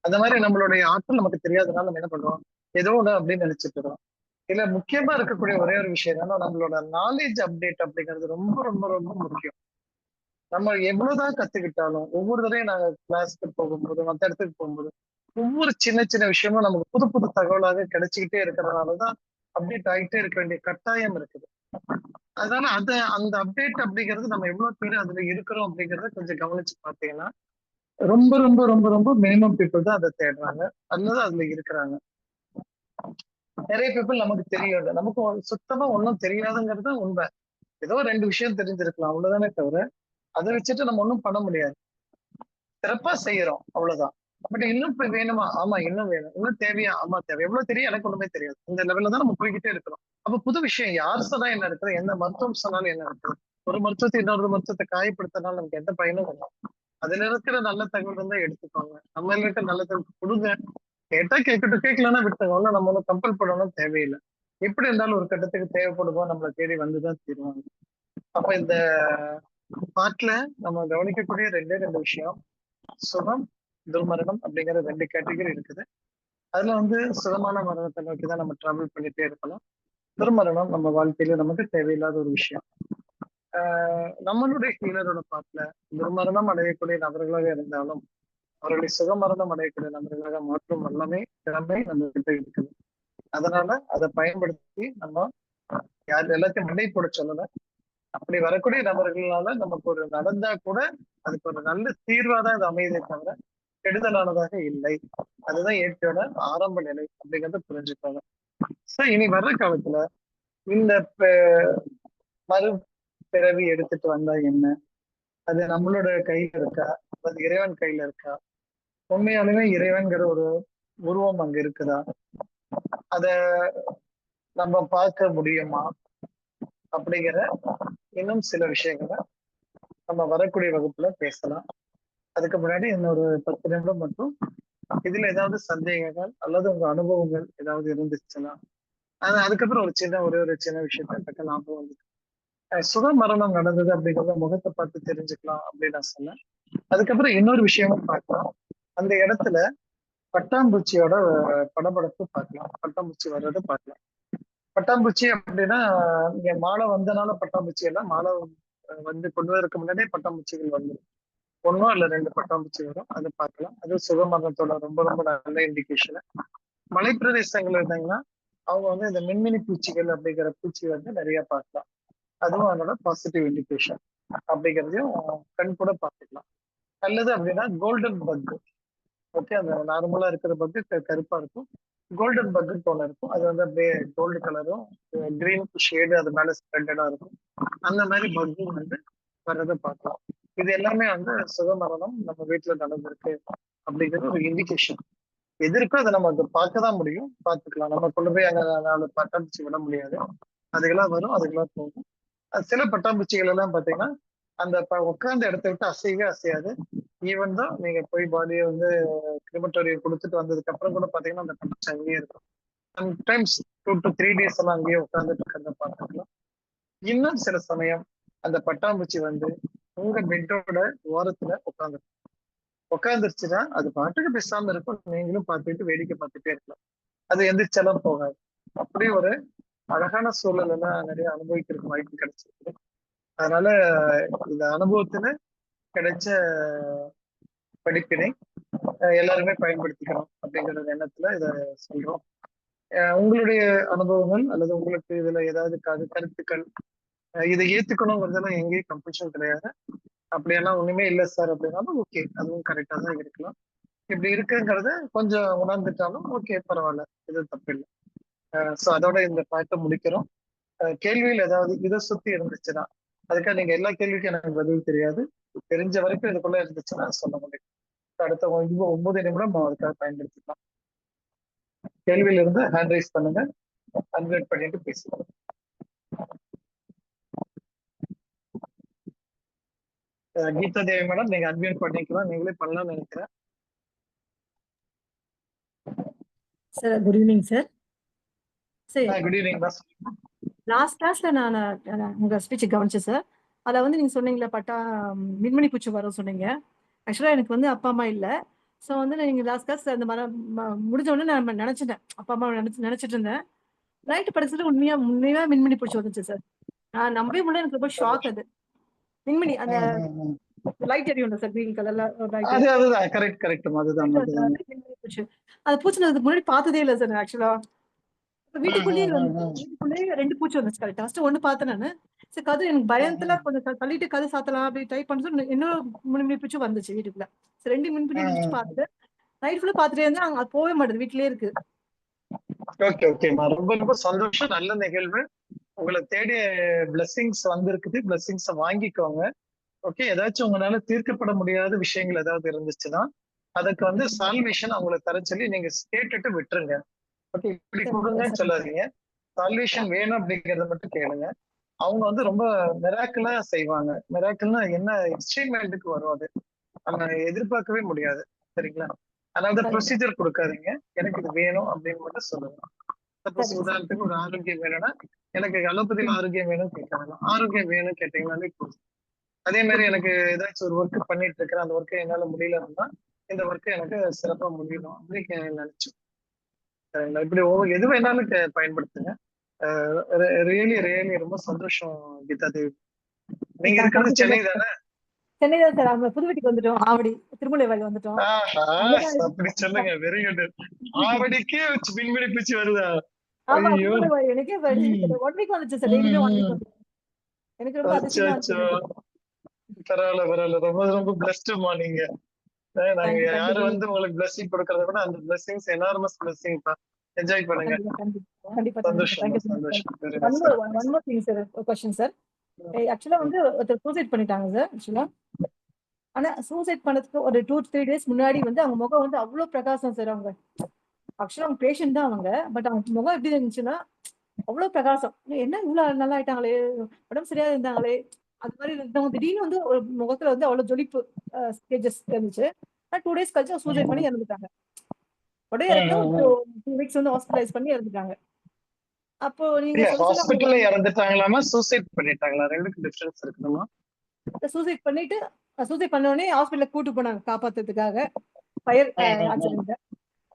அந்த மாதிரி நம்மளுடைய ஆற்றல் நமக்கு தெரியாதனால நம்ம என்ன பண்ணுவோம், ஏதோ ஒண்ணு அப்படின்னு நினைச்சிட்டு இருக்கோம். இதுல முக்கியமா இருக்கக்கூடிய ஒரே ஒரு விஷயம் என்னன்னா, நம்மளோட நாலேஜ் அப்டேட் அப்படிங்கிறது ரொம்ப ரொம்ப ரொம்ப முக்கியம். நம்ம எவ்வளவுதான் கத்துக்கிட்டாலும் ஒவ்வொரு தடையும் நாங்க கிளாஸ்க்கு போகும்போது மற்ற இடத்துக்கு போகும்போது ஒவ்வொரு சின்ன சின்ன விஷயமும் நமக்கு புது புது தகவலாக கிடைச்சிக்கிட்டே இருக்கிறதுனாலதான் அப்டேட் ஆகிட்டே இருக்க வேண்டிய கட்டாயம் இருக்குது. அதனால அந்த அப்டேட் அப்படிங்கிறது நம்ம எவ்வளவு பேர் அதுல இருக்கிறோம் அப்படிங்கறத கொஞ்சம் கவனிச்சு பாத்தீங்கன்னா ரொம்ப ரொம்ப ரொம்ப ரொம்ப மினிமம் பீப்புள் தான் அதை தேடுறாங்க அல்லது அதுல இருக்கிறாங்க. நிறைய பீப்புள் நமக்கு தெரியாது, நமக்கு சுத்தமா ஒன்றும் தெரியாதுங்கிறது உண்மை. ஏதோ 2 விஷயம் தெரிஞ்சிருக்கலாம் அவ்வளவுதானே தவிர அதை வச்சுட்டு நம்ம ஒண்ணும் பண்ண முடியாது. சிறப்பா செய்யறோம் அவ்வளவுதான். பட் இன்னும் இப்ப வேணுமா, ஆமா இன்னும் வேணும், இன்னும் தேவையா, ஆமா தேவை. எவ்வளவு தெரியும் எனக்கு ஒண்ணுமே தெரியாது, இந்த லெவல்ல தான் நம்ம போய்கிட்டே இருக்கிறோம். அப்ப புது விஷயம் யார் சொன்னா என்ன இருக்குது, எந்த மருத்துவம் சொன்னாலும் என்ன இருக்குது, ஒரு மருத்துவத்தை இன்னொரு மருத்துவத்தை காயப்படுத்தினாலும் நமக்கு எந்த பயனும் இல்லை. அதுல இருக்கிற நல்ல தகவல் தான் எடுத்துக்கோங்க, நம்ம இருக்கிற நல்ல தகவல் கொடுங்க, கேட்டா கேட்கட்டும், கேட்கலன்னா விட்டுருங்க. ஒன்றும் நம்ம ஒன்றும் கம்பல் பண்ணணும் தேவையில்லை. எப்படி இருந்தாலும் ஒரு கட்டத்துக்கு தேவைப்படுமோ நம்மளை தேடி வந்துதான் தீருவாங்க. அப்ப இந்த பாட்டுல நம்ம கவனிக்கக்கூடிய ரெண்டே ரெண்டு விஷயம், சுகம், துர்மரணம் அப்படிங்கிற ரெண்டு கேட்டகரி இருக்குது. அதுல வந்து சுகமான மரணத்தை நோக்கி தான் நம்ம டிராவல் பண்ணிட்டே இருக்கலாம். துர்மரணம் நம்ம வாழ்க்கையில நமக்கு தேவையில்லாத ஒரு விஷயம். நம்மளுடைய ஹீலரோட பாட்டுல துர்மரணம் அடையக்கூடிய நபர்களாக இருந்தாலும் அவர்களை சுகமரணம் அடையக்கூடிய நபர்களாக மாற்றும் வல்லமை திறமை நம்ம கிட்ட இருக்குது. அதனால அதை பயன்படுத்தி நம்ம யார் எல்லாத்தையும் மண்டை போட சொல்லல. அப்படி வரக்கூடிய நபர்களால நமக்கு ஒரு நடந்தா கூட அதுக்கு ஒரு நல்ல தீர்வாதான் அது அமையதே தவிர கெடுதலானதாக இல்லை. அதுதான் இயற்கையோட ஆரம்ப நிலை அப்படிங்கறத புரிஞ்சுக்கோங்க. சோ இனி வர்ற காலத்துல இந்த மறு பிறவி எடுத்துட்டு வந்தா என்ன, அது நம்மளோட கையில இருக்கா, அது இறைவன் கையில இருக்கா, உண்மையாலுமே இறைவன்கிற ஒரு உருவம் அங்க இருக்குதா, அத நம்ம பார்க்க முடியுமா அப்படிங்கிற இன்னும் சில விஷயங்களை நம்ம வரக்கூடிய வகுப்புல பேசலாம். அதுக்கு முன்னாடி இன்னொரு 10 நிமிடம் மட்டும் இதுல ஏதாவது சந்தேகங்கள் அல்லது உங்க அனுபவங்கள் ஏதாவது இருந்துச்சுன்னா அதுக்கப்புறம் ஒரே ஒரு சின்ன விஷயத்த டக்கு ஞாபகம் வந்து சுக மரணம் நடந்தது அப்படிங்கிறத முகத்தை பார்த்து தெரிஞ்சுக்கலாம் அப்படின்னு நான் சொன்னேன். அதுக்கப்புறம் இன்னொரு விஷயமும் பார்க்கலாம். அந்த இடத்துல பட்டாம்பூச்சியோட படபடப்பு பார்க்கலாம், பட்டாம்பூச்சி வர்றது பார்க்கலாம். பட்டாம்பூச்சி அப்படின்னா இங்க மாலை வந்தனால பட்டாம்பூச்சி எல்லாம் மாலை வந்து கொண்டு வரதுக்கு முன்னாடியே பட்டாம்பூச்சிகள் வந்து ஒன்னோ இல்ல 2 பட்டாம்பூச்சி வரும், அதை பார்க்கலாம். அது சுகமரணத்தோட ரொம்ப ரொம்ப நல்ல இண்டிகேஷன். மலைப்பிரதேசங்கள் இருந்தாங்கன்னா அவங்க வந்து இந்த மின்மினி பூச்சிகள் அப்படிங்கிற பூச்சி வந்து நிறைய பார்க்கலாம். அதுவும் அதோட பாசிட்டிவ் இண்டிகேஷன் அப்படிங்கிறதையும் கண் கூட பார்த்துக்கலாம். நல்லது அப்படின்னா கோல்டன் பக். ஓகே, அந்த நார்மலா இருக்கிற பக்கு கருப்பா இருக்கும். கோல்டன் பக்குன்னு ஒண்ணு இருக்கும். அது வந்து அப்படியே கோல்டு கலரும் கிரீன் ஷேடு அது மேல ஸ்ப்ரெட்டடா இருக்கும். அந்த மாதிரி பக்கும் வந்து வர்றதை பார்க்கலாம். இது எல்லாமே வந்து சுகமரணம் நம்ம வீட்டுல நடந்திருக்கு அப்படிங்கிற ஒரு இண்டிகேஷன். எது இருக்கோ அதை நம்ம பார்க்க தான் முடியும், பார்த்துக்கலாம். நம்ம கொண்டு போய் அங்க 4 பட்டாம்பூச்சி விட முடியாது. அதுக்கெல்லாம் வரும், அதுக்கெல்லாம் போகும். சில பட்டாம்பூச்சிகள் எல்லாம் பாத்தீங்கன்னா அந்த உட்கார்ந்த இடத்த விட்டு அசையவே அசையாது. ஈவன் தான் நீங்க போய் பாடியை வந்து கிரிமட்டோரியம் கொடுத்துட்டு வந்ததுக்கு அப்புறம் கூட பாத்தீங்கன்னா அந்த பட்டாம்பூச்சி அங்கேயே இருக்கும். சம்டைம்ஸ் 2 to 3 days எல்லாம் அங்கேயே உட்கார்ந்துட்டு இருக்கிறத பார்த்துக்கலாம். இன்னும் சில சமயம் அந்த பட்டாம்பூச்சி வந்து உங்க பெட்டோட ஓரத்துல உட்காந்துருச்சுன்னா அது பாட்டுக்கு பேசாம இருக்கும். நீங்களும் பார்த்துட்டு வேடிக்கை பார்த்துட்டே இருக்கலாம். அது எந்திரிச்சாலும் போகாது. அப்படியே ஒரு அழகான சூழல் எல்லாம் நிறைய அனுபவிக்கிறதுக்கு வாய்ப்பு கிடைச்சிருக்கு. அதனால இந்த அனுபவத்துல கிடைச்ச படிப்பினை எல்லாருமே பயன்படுத்திக்கணும் அப்படிங்கிற எண்ணத்துல இத சொல்றோம். உங்களுடைய அனுபவங்கள் அல்லது உங்களுக்கு இதுல ஏதாவது கருத்துக்கள் இதை ஏத்துக்கணுங்கிறதெல்லாம் எங்கேயும் கம்பல்ஷன் கிடையாது. அப்படியெல்லாம் ஒண்ணுமே இல்லை சார் அப்படின்னாலும் ஓகே, அதுவும் கரெக்டா தான் இருக்கலாம். இப்படி இருக்குங்கிறத கொஞ்சம் உணர்ந்துட்டாலும் ஓகே, பரவாயில்ல, இது தப்பு இல்லை. ஸோ அதோட இந்த பாட்டை முடிக்கிறோம். கேள்வியில் ஏதாவது இதை சுத்தி இருந்துச்சுன்னா, அதுக்காக நீங்க எல்லா கேள்விக்கும் எனக்கு பதில் தெரியாது, தெரிஞ்ச வரைக்கும் இதுக்குள்ள இருந்துச்சுன்னா சொல்ல முடியும். அடுத்த 9 நிமிடம் அதுக்காக பயன்படுத்திக்கலாம். கேள்வியில இருந்து ஹேண்ட் ரைஸ் பண்ணுங்க, அன்மியூட் பண்ணிட்டு பேசுவோம். கீதா தேவி மேடம், நீங்க அன்மியூட் பண்ணிக்கலாம், நீங்களே பண்ணலாம்னு நினைக்கிறேன். Sir good evening sir. சரி, குட் ஈவினிங் தான். லாஸ்ட் கிளாஸ்ல நான் உங்க ஸ்பீச் கவனிச்சேன் சார். அதை வந்து நீங்க சொன்னீங்களா மின்மணி பூச்சி வரும் சொன்னீங்க. ஆக்சுவலா எனக்கு வந்து அப்பா அம்மா இல்லை. ஸோ வந்து நீங்க லாஸ்ட் கிளாஸ் அந்த முடிஞ்ச உடனே நான் நினைச்சிட்டேன், அப்பா அம்மா நினைச்சிட்டு இருந்தேன். நைட்டு படிச்சுட்டு உண்மையா மின்மணி பூச்சி வந்துச்சு சார். நான் நம்பவே முடியல, எனக்கு ரொம்ப ஷாக். அது மின்மணி அந்த லைட் எரியும் சார், கிரீன் கலர்ல மின்மணி பூச்சி. அது பூச்சி முன்னாடி பார்த்ததே இல்லை சார். ஆக்சுவலா வீட்டுக்குள்ளேயே 2 பூச்சி வந்துச்சு. கரெக்ட், ஃபர்ஸ்ட் 1 பார்த்தேன் நானு. சரி, கது எனக்கு பயத்துல கொஞ்சம் தள்ளிட்டு கதை சாத்தலாம் அப்படி ட்ரை பண்ணி இன்னொரு மின்மணி பூச்சி வந்துச்சு வீட்டுக்குள்ள. சரி, 2 மின்மணி பூச்சி பார்த்துட்டு நைட் ஃபுல்லா பார்த்துட்டே இருந்தேன். அங்க போவே மாட்டேது, வீட்லயே இருக்கு. ஓகே ஓகேம்மா, ரொம்ப ரொம்ப சந்தோஷம், நல்ல நிகழ்வு. உங்களை தேடிய பிளெஸிங்ஸ் வந்திருக்குது, பிளெஸிங்ஸ வாங்கிக்கோங்க. ஓகே, ஏதாச்சும் உங்களால தீர்க்கப்பட முடியாத விஷயங்கள் ஏதாவது இருந்துச்சுன்னா அதுக்கு வந்து சால்வேஷன் அவங்களை தர சொல்லி நீங்க கேட்டுட்டு விட்டுருங்க. ஓகே, இப்படி கொடுங்கன்னு சொல்லாதீங்க, சால்வேஷன் வேணும் அப்படிங்கறத மட்டும் கேளுங்க. அவங்க வந்து ரொம்ப மிராக்கிளா செய்வாங்க. மிராக்கிள்னா என்ன, எக்ஸ்ட்ரீமெண்ட்டுக்கு வரும், அது நம்ம எதிர்பார்க்கவே முடியாது. சரிங்களா? அதனால சரி ப்ரொசீஜர் கொடுக்காதீங்க. எனக்கு இது வேணும் அப்படின்னு மட்டும் சொல்லுங்க. சப்போஸ் சரிங்க சார். உதாரணத்துக்கு ஒரு ஆரோக்கியம் வேணும்னா எனக்கு அலோபதியில ஆரோக்கியம் வேணும்னு கேட்கறாங்க. ஆரோக்கியம் வேணும்னு கேட்டீங்கன்னாலே போதும். அதே மாதிரி ஓகே எனக்கு ஏதாச்சும் ஒரு ஒர்க் பண்ணிட்டு இருக்கிறேன், அந்த ஒர்க்கை என்னால முடியல அப்படின்னா இந்த ஒர்க்கை எனக்கு சிறப்பா முடியணும் அப்படின்னு நினைச்சு இப்படி எது வேணாலும் பயன்படுத்துங்க. ரியலி ரியலி ரொம்ப சந்தோஷம் கீதா தேவி. நீங்க இருக்கிறது தேங்க்யூ ஸோ சென்னை மச். தானே? சென்னை தான் சார். அவங்க புது வீட்டுக்கு வந்துட்டோம். ஆவடி திருமலை வாயில் வந்துட்டோம். ஆஹா, அங்கதான் அப்படி சொல்லுங்க. Very good. ஆவடிக்கே மின்மினி பூச்சி வருதா? ஆமா ஐயோ. திருமலை வாயில் எனக்கே 1 வீக் வந்துச்சு சார். டெய்லியுமே 1 வீக் வந்து எனக்கு ரொம்ப அதிசயமா அச்சோ, இருந்துச்சு. பரவாயில்ல பரவாயில்ல. ரொம்ப ரொம்ப பிளஸ்டுமா நீங்க. நாங்க தேங்க்யூ யாரு தேங்க்யூ வந்து உங்களுக்கு பிளஸிங் கொடுக்கறத விட அந்த பிளஸிங்ஸ் எனார்மஸ் பிளஸிங் தான். என்ஜாய் பண்ணுங்க. கண்டிப்பா கண்டிப்பா கண்டிப்பா சந்தோஷம் தேங்க்யூ ஸோ மச் சார். சந்தோஷம். Very nice. One more thing sir. ஒரு கொஸ்டின் சார். ஆக்சுவலா வந்து ஒருத்தர் சூசைட் பண்ணிட்டாங்க சார். ஆக்சுவலா ஆனா சூசைட் பண்ணதுக்கு ஒரு 2-3 டேஸ் முன்னாடி வந்து அவங்க முகம் வந்து அவ்வளவு பிரகாசம் சார். அவங்க ஆக்சுவலா அவங்க பேஷண்ட் தான் அவங்க. பட் அவங்க முகம் எப்படி இருந்துச்சுன்னா அவ்வளவு பிரகாசம். என்ன இவ்வளவு நல்லா ஆயிட்டாங்களே, உடம்பு சரியா இருந்தாங்களே, அது மாதிரி இருந்தவங்க திடீர்னு வந்து ஒரு முகத்துல வந்து அவ்வளவு ஜொலிப்பு ஸ்டேஜஸ் இருந்துச்சு. 2 டேஸ் கழிச்சு சூசைட் பண்ணி இறந்துட்டாங்க. உடனே இறக்கல ஒரு 2 வீக்ஸ் வந்து ஹாஸ்பிட்டலைஸ் பண்ணி இறந்துட்டாங்க. அப்போ நீங்க இல்ல சொல்ல சொல்ல ஹாஸ்பிட்டல்ல இறந்துட்டாங்களாமா சூசைட் பண்ணிட்டாங்களா? ரெண்டுக்கு டிஃபரன்ஸ் இருக்குமா? சூசைட் பண்ணிட்டு சூசைட் பண்ண உடனே ஹாஸ்பிட்டலுக்கு கூட்டு போனாங்க காப்பாத்துறதுக்காக. Fire accident.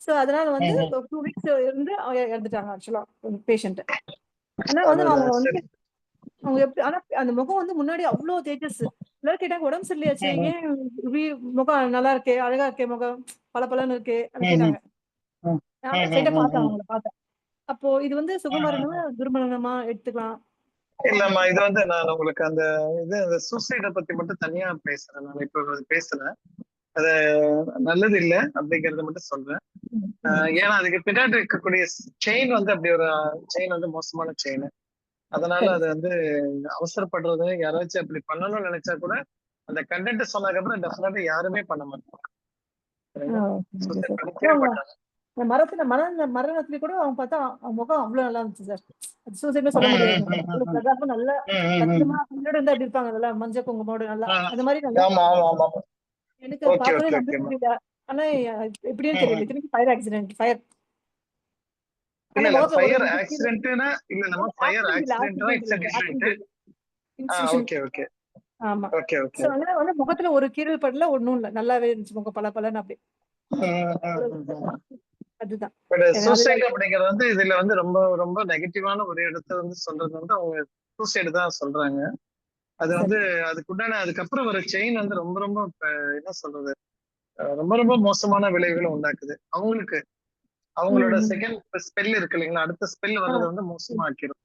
சோ அதனால வந்து 2 வீக்ஸ் இருந்து இறந்துட்டாங்க ஆக்சுவலா பேஷண்ட். ஆனா வந்து அவங்க வந்து அவங்க எப்படி ஆனா அந்த முகம் வந்து முன்னாடி அவ்வளவு தேஜஸ். எல்லாரும் கேட்டாங்க உடம்பு சரியில்லையாச்சு, ஏன் இப்படி முகம் நல்லா இருக்கே, அழகா இருக்கே முகம், பளபளன்னு இருக்கே அப்படின்னு கேட்டாங்க. நான் ஸ்ட்ரைட்டா பார்த்தேன், அவங்கள பார்த்தேன். அப்போ இது வந்து சுகமரணமா துர்மரணமா எடுத்துக்கலாம்? இல்லம்மா, இது வந்து நான் உங்களுக்கு அந்த சூசைட பத்தி மட்டும் தனியா பேசுறேன். நான் இப்ப பேசுறேன். அது நல்லது இல்ல அப்படிங்கறத மட்டும் சொல்றேன். ஏன்னா அதுக்கு பின்னாடி இருக்கக்கூடிய செயின் வந்து அப்படி ஒரு செயின் வந்து மோசமான செயின். அதனால அது வந்து அவசரப்படுறது, யாராச்சும் அப்படி பண்ணணும்னு நினைச்சா கூட அந்த கண்டென்ட் சொன்னதுக்கு அப்புறம் டெஃபினட்டா யாருமே பண்ண மாட்டாங்க. Suicide பண்ணிக்கவே மாட்டாங்க. மரணத்துல கூட அவங்க பார்த்தா அவங்க முகம் அவ்வளவு நல்லா இருந்துச்சு சார். சூசைட்னு சொல்ல முடியாது. அவ்வளவு பிரகாசமா நல்ல லட்சணமா உங்களோட இருந்தா அப்படி இருப்பாங்க, நல்லா மஞ்சள் குங்குமோட நல்லா அந்த மாதிரி நல்லா. ஆமா ஆமா ஆமா. எனக்கு ஓகே பார்க்கவே ஓகே நம்ப ஓகே. முடியல. ஆனா எப்படின்னு தெரியல. இத்தனைக்கும் ஃபயர் ஆக்சிடென்ட் ஃபயர். இல்ல ஆனா இல்ல முகத்துல ஃபயர் ஒரு ஆக்சிடென்ட்னா இல்ல நம்ம ஃபயர் ஆக்சிடென்ட்னா it's different. Institution. Okay okay ஆமா. Okay okay. சோ அதனால வந்து முகத்துல ஒரு கீறல் படல, ஒண்ணும் இல்ல, நல்லாவே இருந்துச்சு முகம் பளபளன்னு அப்படி. அதுதான் பட் அது சூசைட் அப்படிங்கிறது வந்து இதுல வந்து ரொம்ப ரொம்ப நெகட்டிவான ஒரு இடத்த வந்து சொல்றது வந்து அவங்க சூசைடு தான் சொல்றாங்க. அது வந்து அதுக்குண்டான அதுக்கப்புறம் வர செயின் வந்து ரொம்ப ரொம்ப என்ன சொல்றது, ரொம்ப ரொம்ப மோசமான விளைவுகளை உண்டாக்குது அவங்களுக்கு. அவங்களோட செகண்ட் ஸ்பெல் இருக்கு இல்லைங்களா, அடுத்த ஸ்பெல் வர்றது வந்து மோசமா ஆக்கிரும்.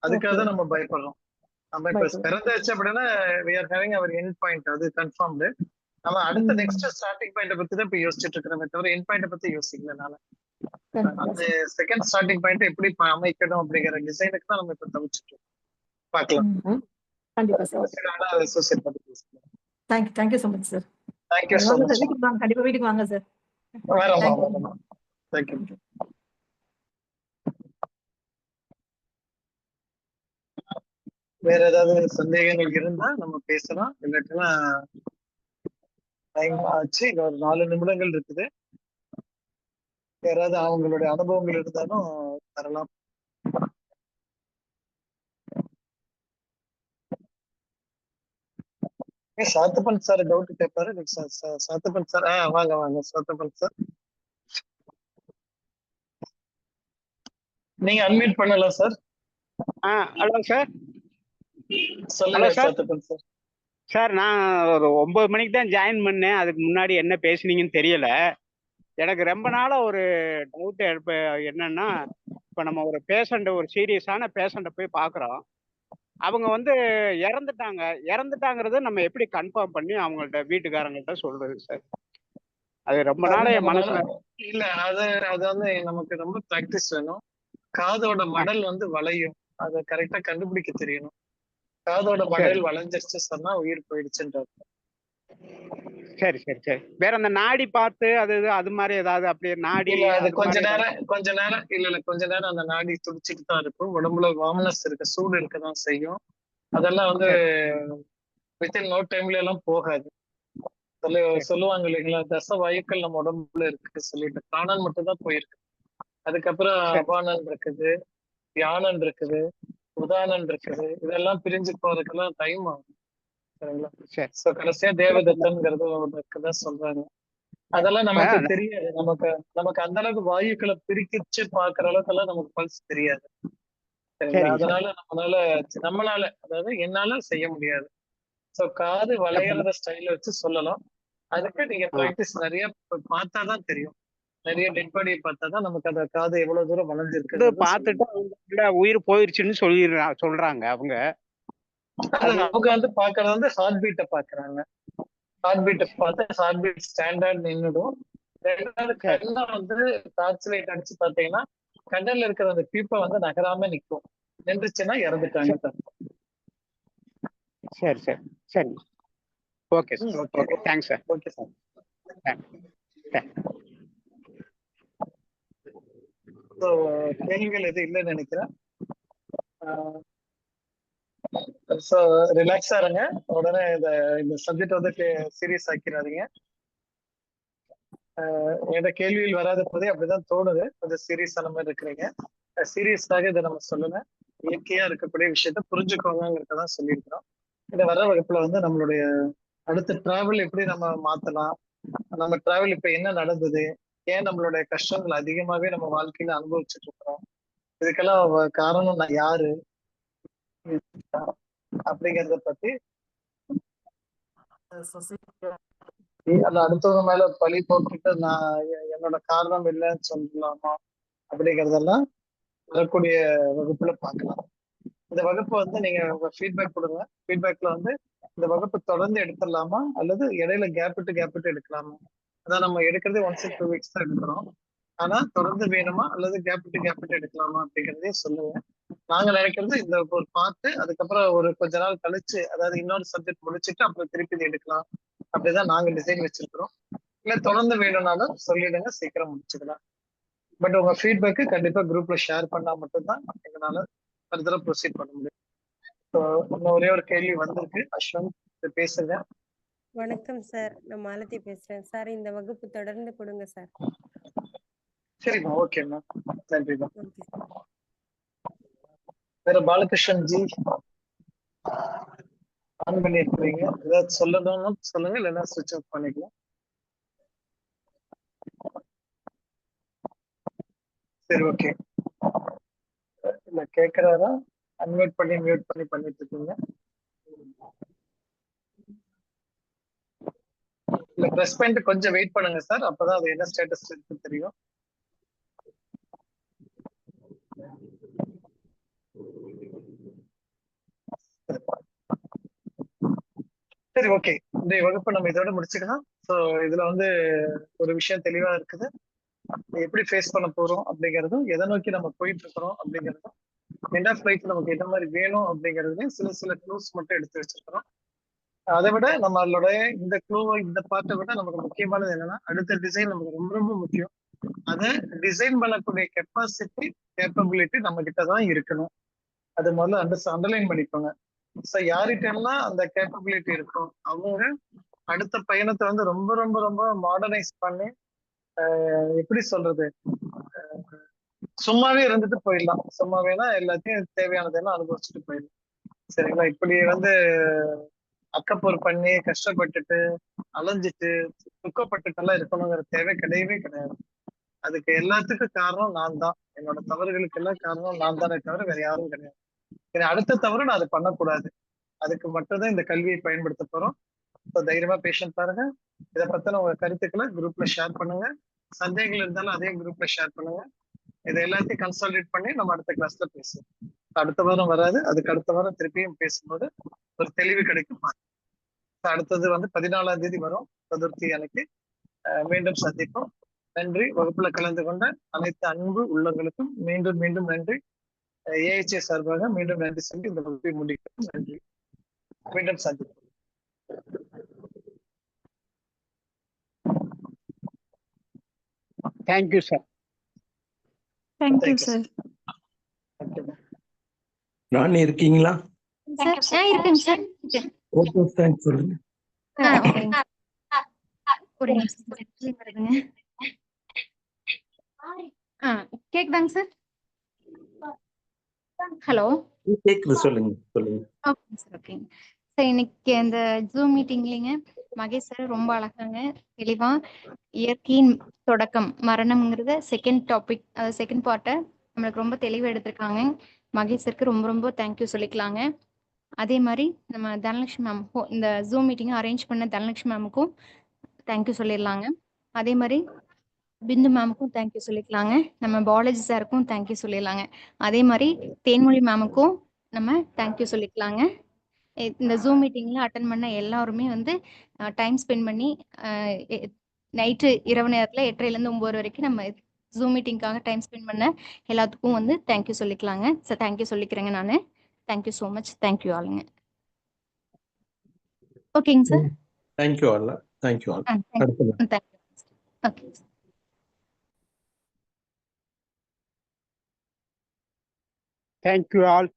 அதுக்காக தான் நம்ம பயப்படுறோம். நம்ம இப்ப பிறந்தாச்சு அப்படின்னா we are having our end point, அது கன்ஃபார்ம்டு. நம்ம அடுத்த நெக்ஸ்ட் ஸ்டார்டிங் பாயிண்ட பத்தி தான் இப்ப யோசிச்சுட்டு இருக்கிறோமே தவிர எண்ட் பாயிண்ட பத்தி யோசிக்கலனால அந்த செகண்ட் ஸ்டார்டிங் பாயிண்ட் எப்படி அமைக்கணும் அப்படிங்கிற டிசைனுக்கு தான் நம்ம இப்ப தவிச்சிட்டு பார்க்கலாம். கண்டிப்பா சார். சூசைட் பத்தி பேசலாம். Thank you so much sir. Thank you so much. வீட்டுக்கு வாங்க, கண்டிப்பா வீட்டுக்கு வாங்க சார். வரமா வரமா. தேங்க்யூ. வேற ஏதாவது சந்தேகங்கள் இருந்தா நம்ம பேசலாம். இல்லாட்டினா டைம் ஆச்சு, ஒரு 4 நிமிடங்கள் இருக்குது. யாராவது அவங்களுடைய அனுபவங்கள் இருந்தாலும் தரலாம். சாத்தப்பன் சார் டவுட் கேட்பாரு. சாத்தப்பன் சார் வாங்க வாங்க சாத்தப்பன் சார், நீங்க அன்மியூட் பண்ணலாம் சார். Hello sir. சொல்லுங்க சாத்தப்பன் சார். சார் நான் ஒரு 9 மணிக்கு தான் ஜாயின் பண்ணேன். அதுக்கு முன்னாடி என்ன பேசுனீங்கன்னு தெரியல. எனக்கு ரொம்ப நாளா ஒரு டவுட் என்னன்னா, இப்போ நம்ம ஒரு பேஷண்ட், ஒரு சீரியஸான பேஷண்ட்டை போய் பார்க்குறோம். அவங்க வந்து இறந்துட்டாங்கிறது நம்ம எப்படி கன்ஃபார்ம் பண்ணி அவங்கள்ட்ட வீட்டுக்காரங்கள்ட்ட சொல்றது சார்? அது ரொம்ப நாளே மனசுல இல்ல. அது அது வந்து நமக்கு ரொம்ப பிராக்டிஸ் வேணும். காதோட மடல் வந்து வளையும், அதை கரெக்டா கண்டுபிடிக்க தெரியணும். காதோட மடல் வளைஞ்சிருச்சு சொன்னா உயிர் போயிடுச்சுன்றது. சரி சரி சரி. வேற அந்த நாடி பார்த்து அது மாதிரி ஏதாவது அப்படியே நாடி அது கொஞ்ச நேரம் அந்த நாடி துடிச்சிட்டு தான் இருக்கும். உடம்புல வார்ம்னஸ் இருக்கு, சூடு இருக்கதான் செய்யும். அதெல்லாம் வந்து வித்தின் நோ டைம்ல எல்லாம் போகாது. சொல்லுவாங்க இல்லைங்களா, தச வாயுக்கள் நம்ம உடம்புல இருக்கு சொல்லிட்டு பிராணன் மட்டும் தான் போயிருக்கு. அதுக்கப்புறம் அபானன் இருக்குது, தியானன் இருக்குது, உதானன் இருக்குது. இதெல்லாம் பிரிஞ்சு போறதுக்கெல்லாம் டைம் ஆகும். சரிங்களா? சோ கடைசியா தேவதத்தன்ங்கிறது ஒருதான் சொல்றாங்க. அதெல்லாம் நமக்கு தெரியாது. நமக்கு அந்த அளவுக்கு வாயுக்களை பிரிக்கிச்சு பாக்குற அளவுக்கு எல்லாம் நமக்கு பல்ஸ் தெரியாது. சரிங்களா? அதனால நம்மளால அதாவது என்னால செய்ய முடியாது. சோ காது வளையறத ஸ்டைல வச்சு சொல்லலாம். அதுக்கு நீங்க பிராக்டிஸ் நிறைய பார்த்தாதான் தெரியும். நிறைய டெட் பாடியை பார்த்தாதான் நமக்கு அந்த காது எவ்வளவு தூரம் வளைஞ்சிருக்கு பார்த்துட்டு உயிர் போயிருச்சுன்னு சொல்றாங்க அவங்க. அவங்க வந்து பாக்குறது வந்து ஹார்ட் பீட்டை பாக்குறாங்க. ஹார்ட் பீட்டை பார்த்து ஹார்ட் பீட் ஸ்டாண்டர்ட் நின்னுடும். ரெண்டாவது கண்ணை வந்து டார்ச் லைட் அடிச்சு பாத்தீங்கன்னா கண்ணில் இருக்கிற அந்த பீப்பை வந்து நகராம நிக்கும். நின்றுச்சுன்னா இறந்துட்டாங்க. சரி சரி சரி. Okay sir. Okay thanks sir. Okay sir. கேள்விகள் எதுவும் இல்லைன்னு நினைக்கிறேன். ரிலாக்ஸா இருங்க. உடனே இந்த சப்ஜெக்ட் வந்து சீரியஸ் ஆக்கிறாதீங்க. என்னோட கேள்வியில் வராத போதே அப்படிதான் தோணுது. கொஞ்சம் சீரியஸான மாதிரி இருக்கிறீங்க. சீரியஸாக இதை நம்ம சொல்லல, இயற்கையா இருக்கக்கூடிய விஷயத்த புரிஞ்சுக்கோங்கிறதான் சொல்லியிருக்கிறோம். இந்த வர வகுப்புல வந்து நம்மளுடைய அடுத்த டிராவல் எப்படி நம்ம மாத்தலாம், நம்ம டிராவல் இப்ப என்ன நடந்தது, ஏன் நம்மளுடைய கஷ்டங்கள் அதிகமாவே நம்ம வாழ்க்கையில அனுபவிச்சுட்டு இருக்கிறோம், இதுக்கெல்லாம் காரணம் நான் யாரு அப்படிங்கறத பத்தி அந்த அடுத்தவங்க மேல பழி போட்டுட்டு நான் என்னோட காரணம் இல்லைன்னு சொல்லலாமா அப்படிங்கறதெல்லாம் வரக்கூடிய வகுப்புல பார்க்கலாம். இந்த வகுப்பு வந்து நீங்க உங்க ஃபீட்பேக் கொடுங்க. ஃபீட்பேக்ல வந்து இந்த வகுப்பு தொடர்ந்து எடுத்துடலாமா அல்லது இடையில கேப் விட்டு எடுக்கலாமா? அதான் நம்ம எடுக்கிறதே 1 to 2 weeks தான் எடுக்கிறோம். ஆனா தொடர்ந்து வேணுமா அல்லது கேப் விட்டு எடுக்கலாமா அப்படிங்கிறதே சொல்லுங்க. நாங்க நினைக்கிறது இந்த ஒரு பார்த்து அதுக்கப்புறம் ஒரு கொஞ்ச நாள் கழிச்சு, அதாவது இன்னொரு சப்ஜெக்ட் முடிச்சுட்டு அப்புறம் திருப்பி எடுக்கலாம். அப்படிதான் நாங்க டிசைன் வச்சிருக்கிறோம். இல்ல தொடர்ந்து வேணும்னாலும் சொல்லிடுங்க, சீக்கிரம் முடிச்சுக்கலாம். பட் உங்க ஃபீட்பேக்கு கண்டிப்பா குரூப்ல ஷேர் பண்ணா மட்டும்தான் எங்களால ஃபர்தரா ப்ரொசீட் பண்ண முடியும். இன்னும் ஒரே ஒரு கேள்வி வந்திருக்கு. அஸ்வந்த் பேசுங்க. வணக்கம் சார், நான் மாலதி பேசுறேன் சார். இந்த வகுப்பு தொடர்ந்து கொடுங்க சார். சரிம்மா, ஓகேம்மா, நன்றிம்மா. வேற பாலகிருஷ்ணன் ஜி ஆன் பண்ணி இருக்கிறீங்க, ஏதாவது சொல்லணும்னு சொல்லுங்க, இல்லைன்னா சுவிட்ச் ஆஃப் பண்ணிக்கலாம். சரி, ஓகே. இல்ல கேக்குறாரா? அன்மியூட் பண்ணி மியூட் பண்ணி பண்ணிட்டு இருக்கீங்க. இல்ல பிரஸ் பண்ணிட்டு கொஞ்சம் வெயிட் பண்ணுங்க சார், அப்பதான் அது என்ன ஸ்டேட்டஸ் இருக்கு தெரியும். சரி, ஓகே. இந்த வகுப்பு நம்ம இதோட முடிச்சுக்கலாம். ஸோ இதுல வந்து ஒரு விஷயம் தெளிவா இருக்குது. எப்படி ஃபேஸ் பண்ண போறோம் அப்படிங்கிறதும், எதை நோக்கி நம்ம போயிட்டு இருக்கிறோம் அப்படிங்கிறதும், எண்ட் ஆஃப் லைஃப் நமக்கு எந்த மாதிரி வேணும் அப்படிங்கிறதுலையும் சில க்ளூஸ் மட்டும் எடுத்து வச்சிருக்கிறோம். அதை விட நம்மளோட இந்த க்ளூவை இந்த பார்ட்டை விட நமக்கு முக்கியமானது என்னன்னா, அடுத்த டிசைன் நமக்கு ரொம்ப ரொம்ப முக்கியம். அதை டிசைன் பண்ணக்கூடிய கெப்பாசிட்டி கேப்பபிலிட்டி நம்ம கிட்டதான் இருக்கணும். அது முதல்ல அண்டர்லைன் பண்ணிக்கோங்க. ஸோ யார்கிட்டலாம் அந்த கேப்பபிலிட்டி இருக்கும், அவங்க அடுத்த பயணத்தை வந்து ரொம்ப ரொம்ப ரொம்ப மாடர்னைஸ் பண்ணி எப்படி சொல்றது, சும்மாவே இருந்துட்டு போயிடலாம். சும்மாவேனா எல்லாத்தையும் தேவையானதெல்லாம் அனுபவிச்சுட்டு போயிடலாம். சரிங்களா? இப்படி வந்து அக்கப்போர் பண்ணி கஷ்டப்பட்டுட்டு அலைஞ்சிட்டு துக்கப்பட்டுட்டு எல்லாம் இருக்கணுங்கிற தேவை கிடையவே கிடையாது. அதுக்கு எல்லாத்துக்கும் காரணம் நான் தான். என்னோட தவறுகளுக்கு எல்லாம் காரணம் நான் தானே தவிர வேற யாரும் கிடையாது. அடுத்த தவறு நான் அதை பண்ணக்கூடாது. அதுக்கு மட்டும்தான் இந்த கல்வியை பயன்படுத்த போறோம். தைரியமா பேஷண்ட் பாருங்க. இதை பத்தின உங்க கருத்துக்களை குரூப்ல ஷேர் பண்ணுங்க. சந்தேகங்கள் இருந்தாலும் அதே குரூப்ல ஷேர் பண்ணுங்க. இதை எல்லாத்தையும் கன்சாலிடேட் பண்ணி நம்ம அடுத்த கிளாஸ்ல பேசுவோம். அடுத்த வாரம் வராது, அதுக்கு அடுத்த வாரம் திருப்பியும் பேசும்போது ஒரு தெளிவு கிடைக்கும். அடுத்தது வந்து 14ஆம் தேதி வரும், சதுர்த்தி அன்னைக்கு. மீண்டும் சந்திப்போம். நன்றி. வகுப்புல கலந்து கொண்ட அனைத்து அன்பு உள்ளங்களுக்கும் மீண்டும் மீண்டும் நன்றி. ஏஹெச்ஏ சார்பாக மீண்டும் நன்றி சொல்லி இந்த வகுப்பை முடிக்கிறோம். நன்றி. மீண்டும் சந்திப்போம். Thank you sir. Thank you sir. நான் இருக்கீங்களா? இருக்குங்க சார். ஓகே, தேங்க்ஸ் சொல்லுங்க. ஒரு நிமிஷம் வருதுங்க. கேக்குதாங்க சார்? ஹலோ. கேக்குது, சொல்லுங்க சொல்லுங்க. ஓகே சார், ஓகேங்க சார். இன்னைக்கு அந்த ஜூம் மீட்டிங்லிங்க மகேஷ் சார் ரொம்ப அழகாங்க தெளிவா இயற்கையின் தொடக்கம் மரணம்ங்கிறத செகண்ட் டாபிக் செகண்ட் பார்ட்டை நம்மளுக்கு ரொம்ப தெளிவாக எடுத்திருக்காங்க. மகேஷ் சருக்கு ரொம்ப ரொம்ப தேங்க்யூ சொல்லிக்கலாங்க. அதே மாதிரி நம்ம தனலட்சுமி மேம் இந்த ஜூம் மீட்டிங்கை அரேஞ்ச் பண்ண தனலட்சுமி மேமுக்கும் தேங்க்யூ சொல்லிடலாங்க. அதே மாதிரி பிந்து மேமுக்கும் தேங்க்யூ சொல்லிக்கலாங்க. நம்ம பாலாஜி சாருக்கும் தேங்க்யூ சொல்லிடலாங்க. அதே மாதிரி தேன்மொழி மேமுக்கும் நம்ம தேங்க்யூ சொல்லிக்கலாங்க. இந்த ஜூம் மீட்டிங்ல அட்டன் பண்ண எல்லாருமே வந்து டைம் ஸ்பெண்ட் பண்ணி நைட்டு இரவு நேரத்தில் 8:30 to 9 வரைக்கும் நம்ம ஜூம் மீட்டிங்காக டைம் ஸ்பெண்ட் பண்ண எல்லாத்துக்கும் வந்து தேங்க்யூ சொல்லிக்கலாங்க. சார் தேங்க்யூ சொல்லிக்கிறேங்க நான். Thank you so much. தேங்க்யூ ஆளுங்க. ஓகேங்க sir. Thank you all. Thank you all. Thank you. Okay. Thank you all.